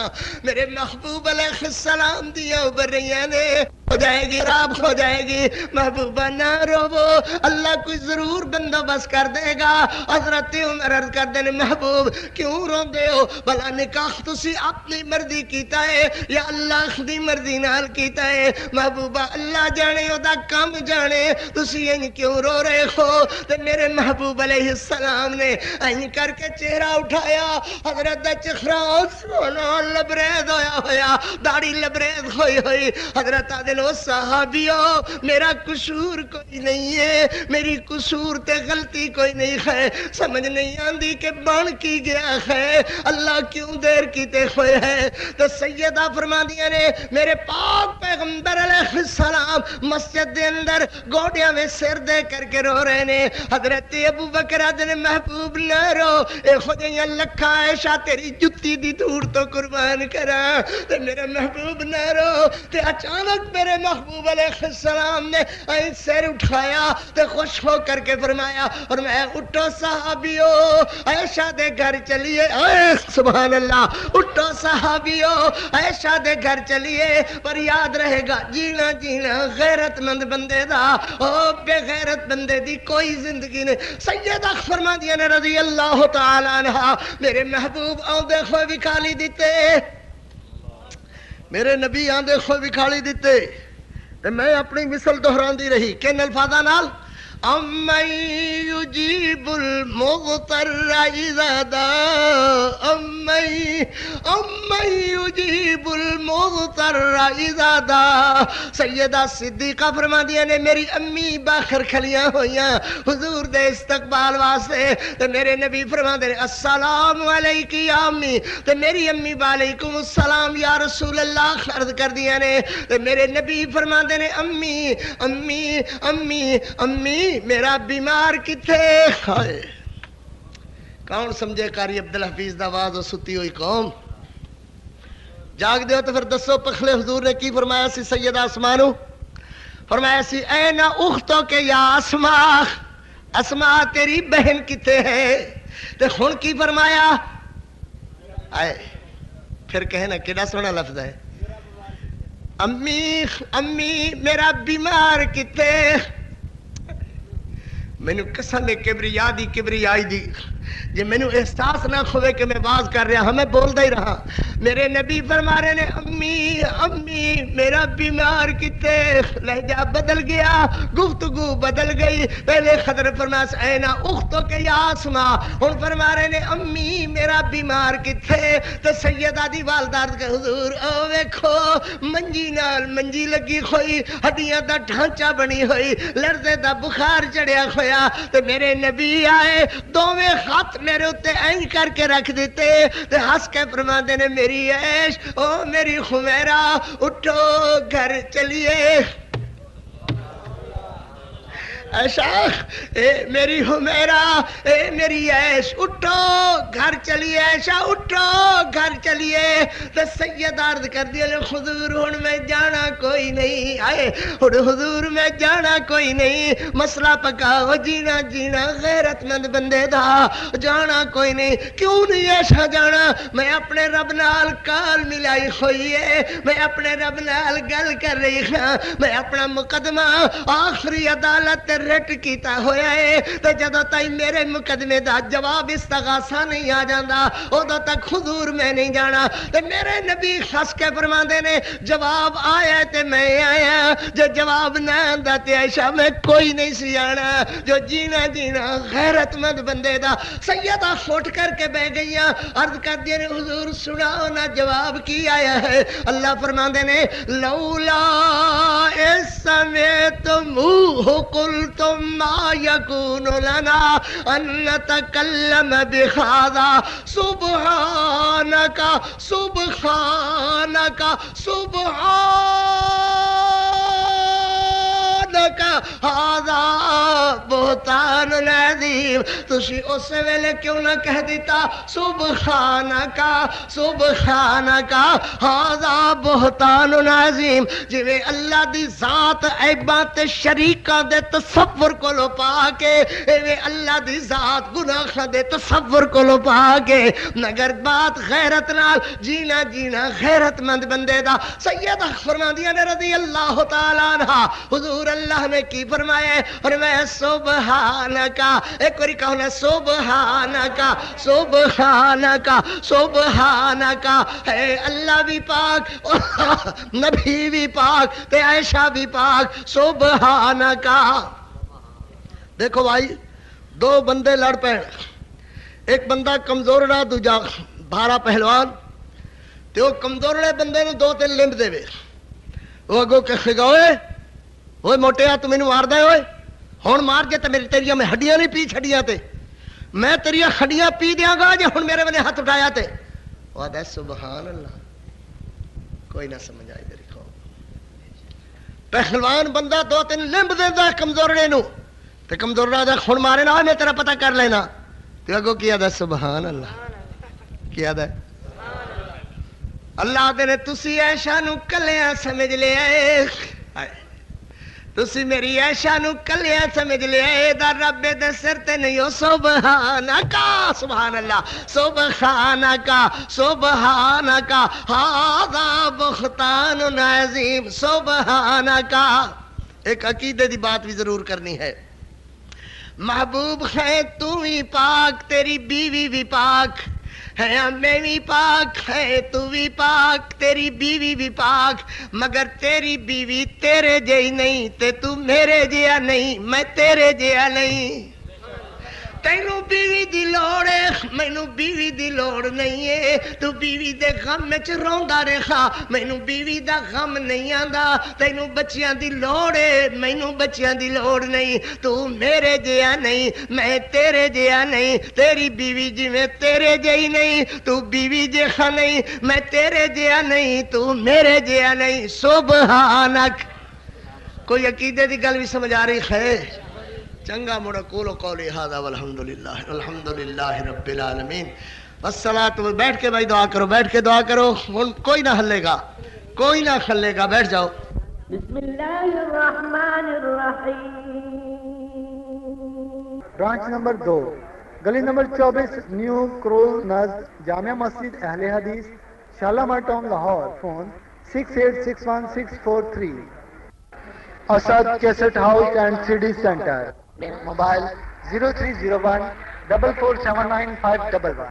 A: میرے محبوب علیہ السلام دیاں ابھر رہی نے ہو جائے گی راب ہو جائے گی محبوبہ نہ روو اللہ کوئی ضرور بندوبست کر دے گا حضرت عمر عرض کر دے محبوب کیوں رو دے ہو بھلا نکاح تسی اپنی مرضی کیتا ہے یا اللہ دی مرضی نال کیتا ہے محبوبہ اللہ جانے او دا کام جانے تسی این کیوں رو رہے ہو تے میرے محبوب علیہ السلام نے این کر کے چہرہ اٹھایا حضرت دا چہرہ سونا لبریز ہویا داڑھی لبریز ہوئی حضرت آدھے لو صحابیوں میرا قصور کوئی نہیں ہے میری قصور تے غلطی کوئی نہیں ہے سمجھ نہیں آندی کہ بن کی گیا ہے اللہ کیوں دیر کیتے ہوئے ہے تو سیدہ فرما دیا نے میرے پاک پیغمبر علیہ السلام مسجد دے اندر گوڑیاں میں سر دے کر کے رو رہے نے حضرت ابو بکر آدھے محبوب نہ رو اے خدایاں لکھا عائشہ تیری جتی دی دور تو قربان کرا تے میرے محبوب نہ رو تے اچانک میرے محبوب علیہ السلام نے این سر اٹھایا تے خوش ہو کر کے فرمایا اور میں اٹھو صحابیو عائشہ دے گھر چلیے سبحان اللہ اٹھو صحابیو عائشہ دے گھر چلیے پر یاد رہے گا جینا جینا غیرت مند بندے دا او بے غیرت بندے دی کوئی زندگی نہیں سیدہ فرما دیا نے رضی اللہ تعالی عنہ میرے محبوب آندے خوئے وکھالی دیتے میرے نبی آندے خوئے وکھالی دیتے تے میں اپنی مثل دہران دی رہی کن الفاظہ نال امن یجیب المضطر اذا دعا امن یجیب المضطر اذا دعا. سیدہ صدیقہ فرماندیاں نے میری امی باخر کھلیاں ہویاں حضور دے استقبال واسطے تے میرے نبی فرماندے السلام علیکی یا امی تے میری امی وعلیکم السلام یا رسول اللہ عرض کر دیا نے تے میرے نبی فرماندے نے امی امی امی امی میرا بیمار کتھے. ہائے کون سمجھے قاری عبدالحفیظ دا آواز ستی ہوئی قوم جاگ دیو تو پھر دسو پخلے حضور نے کی فرمایا سی سیدہ اسماء نو فرمایا سی این اختو کے یا اسماء اسماء تیری بہن کتے ہے تے ہن کی فرمایا آئے پھر کہنا کیڑا سونا لفظ ہے امی امی میرا بیمار کتے. مینو قسم کبریائی دی جی مینو احساس نہ کھوے کہ میں باز کر رہا ہاں میں بولدا ہی رہا. میرے نبی فرما رہے نے امی امی میرا بیمار کتے. لہجہ بدل گیا گفتگو بدل گئی. پہلے خضر فرمایا اینا اختو کے یا اسماء ہن فرما رہے نے امی میرا بیمار کتے. تے سیدہ دی والدہ کے حضور او ویکھو منجی نال منجی لگی ہوئی ہڈیاں دا ڈھانچہ بنی ہوئی لرزے دا بخار چڑھیا ہویا تے میرے نبی آئے دوویں ہاتھ میرے اتے اینج کر کے رکھ دیتے تے ہنس کے فرماندے نے میری عیش او میری خمیرہ اٹھو گھر چلیے. ایشا اے میری حمیرہ اے میری عیش اٹھو گھر چلیے. ایشا اٹھو گھر چلیے. تو سید عرض کر دیا حضور ہن میں جانا کوئی نہیں. آئے ہن حضور میں جانا کوئی نہیں. مسئلہ پکاؤ جینا جینا غیرت مند بندے دا جانا کوئی نہیں. کیوں نہیں ایشا جانا؟ میں اپنے رب نال کال ملائی ہوئی ہے میں اپنے رب نال گل کر رہی ہاں. میں اپنا مقدمہ آخری عدالت رٹ کیتا ہویا ہے تے جدوں تائیں میرے مقدمے دا جواب استغاثہ نہیں آ جاندا اودوں تک حضور میں نہیں جانا. تے میرے نبی خس کے فرماندے نے جواب آیا تے میں آیا. جو جواب نہ آندا تے عائشہ میں کوئی نہیں سی آنا. جو جینا جینا غیرت مند بندے دا. سیدہ اٹھ کر کے بیٹھ گئیاں عرض کر دیا نے حضور سناؤ نا جواب کی آیا ہے. اللہ فرماندے نے لولا اس سمعتموہ قلتم ما یکون لنا ان نتکلم بہذا سبحانک سبحانک سبحانک ہذا بہتان عظیم. تسی اس ویلے کیوں نہ کہہ دیتا سبحانک سبحانک ہذا بہتان عظیم. جویں اللہ دی ذات عیباں تے شریکاں دے تصور کو لو پا کے ایویں اللہ دی ذات گناہاں دے تصور کو لو پا کے. مگر بات غیرت نال جینا جینا غیرت مند بندے دا. سیدہ فرماندیاں نے رضی اللہ تعالی عنہ حضور اللہ نے کی فرمایا فرمایا سبحانکا. ایک باری کہو نا سبحانکا سبحانکا سبحانکا. اے اللہ بھی پاک نبی بھی پاک تے عائشہ بھی پاک سبحانکا. دیکھو بھائی دو بندے لڑ پین ایک بندہ کمزور رہا دوجا بھارا پہلوان تے وہ کمزور رہے بندے نے دو تین لمب دے وہ اگو کہ خگوئے ہوئے موٹیا تو مینوں مار دے ہوئے ہون مار جے تے میری تیریاں میں ہڈیاں نہیں پی چھڑیاں تے میں تیریاں ہڈیاں پی دیاں گا جے ہون میرے بنے ہاتھ اٹھایا تے وہ آدھا سبحان اللہ. کوئی نہ سمجھ آئی میری قوم. پہلوان بندہ دو تین لمب دیندا کمزورے نو تے کمزور دا خون مارے نا میں تیرا پتہ کر لینا تے اگو کیا دا سبحان اللہ. کیا دا اللہ دے نے تسی عائشہ نو کلیاں سمجھ لیا تسی میری عائشہ نو کلیاں سمجھ لیا دا رب دے سر تے نہیں ہو. سبحانکا سبحان اللہ سبحانکا سبحانکا ھذا بہتان عظیم. سبحانکا. ایک عقیدے دی بات بھی ضرور کرنی ہے. محبوب ہے تو بھی پاک تیری بیوی بھی پاک ہے میں بھی پاک ہے تو بھی پاک تیری بیوی بھی پاک مگر تیری بیوی تیرے جی نہیں تے تو میرے جیا نہیں میں تیرے جیا نہیں تینوں بیوی دی لوڑ ہے مینوں بیوی دی لوڑ نہیں ہے تو بیوی دے غم وچ روندا رہا مینوں بیوی دا غم نہیں آندا تینوں بچیاں دی لوڑ ہے مینوں بچیاں دی لوڑ نہیں تو میرے جیا نہیں میں تیرے جیا نہیں تیری بیوی جویں تیرے جئی نہیں تو بیوی جیسا نہیں میں تیرے جیا نہیں تو میرے جیا نہیں سبحانک کوئی عقیدے دی گل بھی سمجھ آ رہی ہے چنگا مڑا قولو قولی ھذا والحمدللہ الحمدللہ رب العالمین والصلاۃ بیٹھ کے بھائی دعا کرو بیٹھ کے دعا کرو کوئی نہ ہلے گا کوئی نہ ہلے گا بیٹھ جاؤ
C: بسم اللہ الرحمن الرحیم
D: برانچ نمبر 2 گلی نمبر 24 نیو کرول نزد جامعہ مسجد اہل حدیث Shalamar town Lahore phone 686164 Asad cassette house and C D centre mobile 0301 4479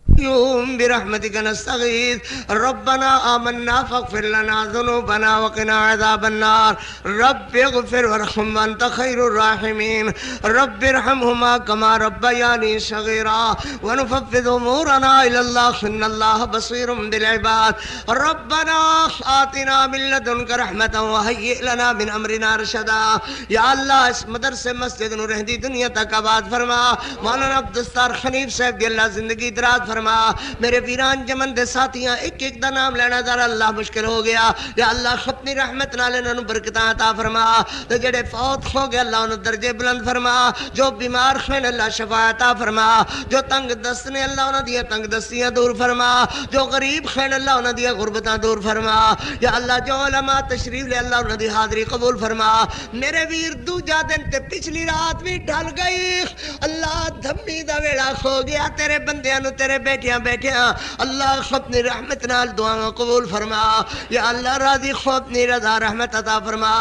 A: يوم برحمتك نستغيث ربنا آمنا فاغفر لنا ذنوبنا وقنا عذاب النار رب اغفر وارحم وانت خير الراحمين رب ارحمهما كما ربياني صغيرا ونفوض امورنا الى الله ان الله بصير بالعباد ربنا آتنا من لدنك رحمة وهيئ لنا من امرنا رشدا یا اللہ اس مدرسے مسجد نو رہندی دنیا تک آباد فرما مولانا عبدالستار خنیف صاحب دی اللہ زندگی دراز فرما میرے ویران جمن دے ساتھیاں ایک ایک دا نام لینا ذرا اللہ مشکل ہو گیا یا اللہ اپنی رحمت نال انہاں نوں برکتاں عطا فرما تے جڑے فوت ہو گئے اللہ انہاں درجے بلند فرما جو بیمار ہیں اللہ شفا عطا فرما جو تنگ دست نے اللہ انہاں دی تنگ دستیاں دور فرما جو غریب ہیں اللہ انہاں دی غربتاں دور فرما یا اللہ جو علماء تشریف لے اللہ انہاں دی حاضری قبول فرما میرے ویر دوجا دن تے پچھلی رات بھی ڈھل گئی اللہ دھمی دا ویلا کھو گیا تیرے بندیاں نوں تیرے بیٹھیاں اللہ اپنی رحمت نال دعاواں قبول فرما یا اللہ راضی خو اپنی رضا رحمت عطا فرما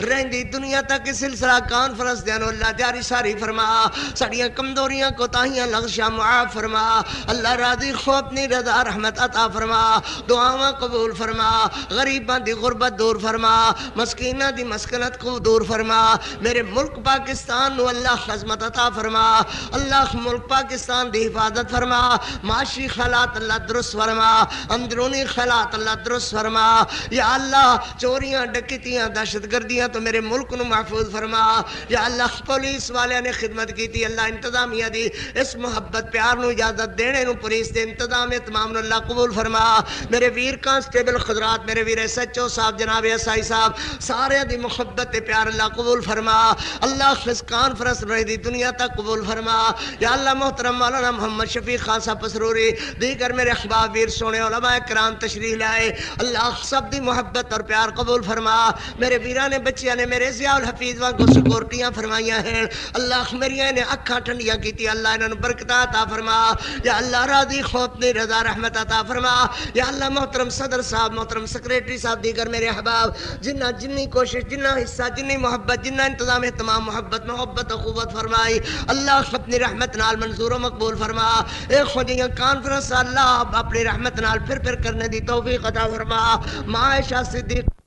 A: رہندی دنیا تک سلسلہ کانفرنس دیانو اللہ جاری ساری فرما ساڑیاں کمزوریاں کوتاہیاں لغشاں معاف فرما اللہ راضی خو اپنی رضا رحمت عطا فرما دعاواں قبول فرما غریباں دی غربت دور فرما مسکیناں دی مسکنت کو دور فرما میرے ملک پاکستان نو اللہ عظمت عطا فرما اللہ ملک پاکستان دی حفاظت فرما معاشی حالات اللہ درست فرما اندرونی حالات اللہ درست فرما یا اللہ چوریاں ڈکیتیاں دہشت گردیاں تو میرے ملک نو محفوظ فرما یا اللہ پولیس والے نے خدمت کی تھی اللہ انتظامیہ دی اس محبت پیار نو اجازت دینے نو پولیس دے انتظام تمام نو اللہ قبول فرما میرے ویر کانسٹیبل خضرات میرے ویر ایس ایچ او صاحب جناب ایس آئی صاحب سارے دی محبت پیار اللہ قبول فرما اللہ اس کانفرنس رہی دی دنیا تک قبول فرما یا اللہ محترم مولانا محمد شفیق خان صاحب پسروری دیگر میرے احباب ویر سونے علماء کرام تشریح لائے اللہ سب دی محبت اور پیار قبول فرما میرے ویران بچیاں نے میرے ضیاء الحفیظ کو سکورٹیاں فرمائیاں ہیں اللہ میری انہیں اکھاں ٹھنڈیاں کیتی اللہ انہوں برکتہ عطا فرما یا اللہ راضی خو اپنی رضا رحمت عطا فرما یا اللہ محترم صدر صاحب محترم سیکریٹری صاحب دیگر میرے احباب جنہ جنی کوشش جنہ حصہ جنی محبت جنہ انتظام تمام محبت و قوت فرمائی اللہ اپنی رحمت نال منظور و مقبول فرما ایک خودیاں کانفرنس اللہ اپنی رحمت نال پھر کرنے دی توفیق عطا فرما معاشہ صدیق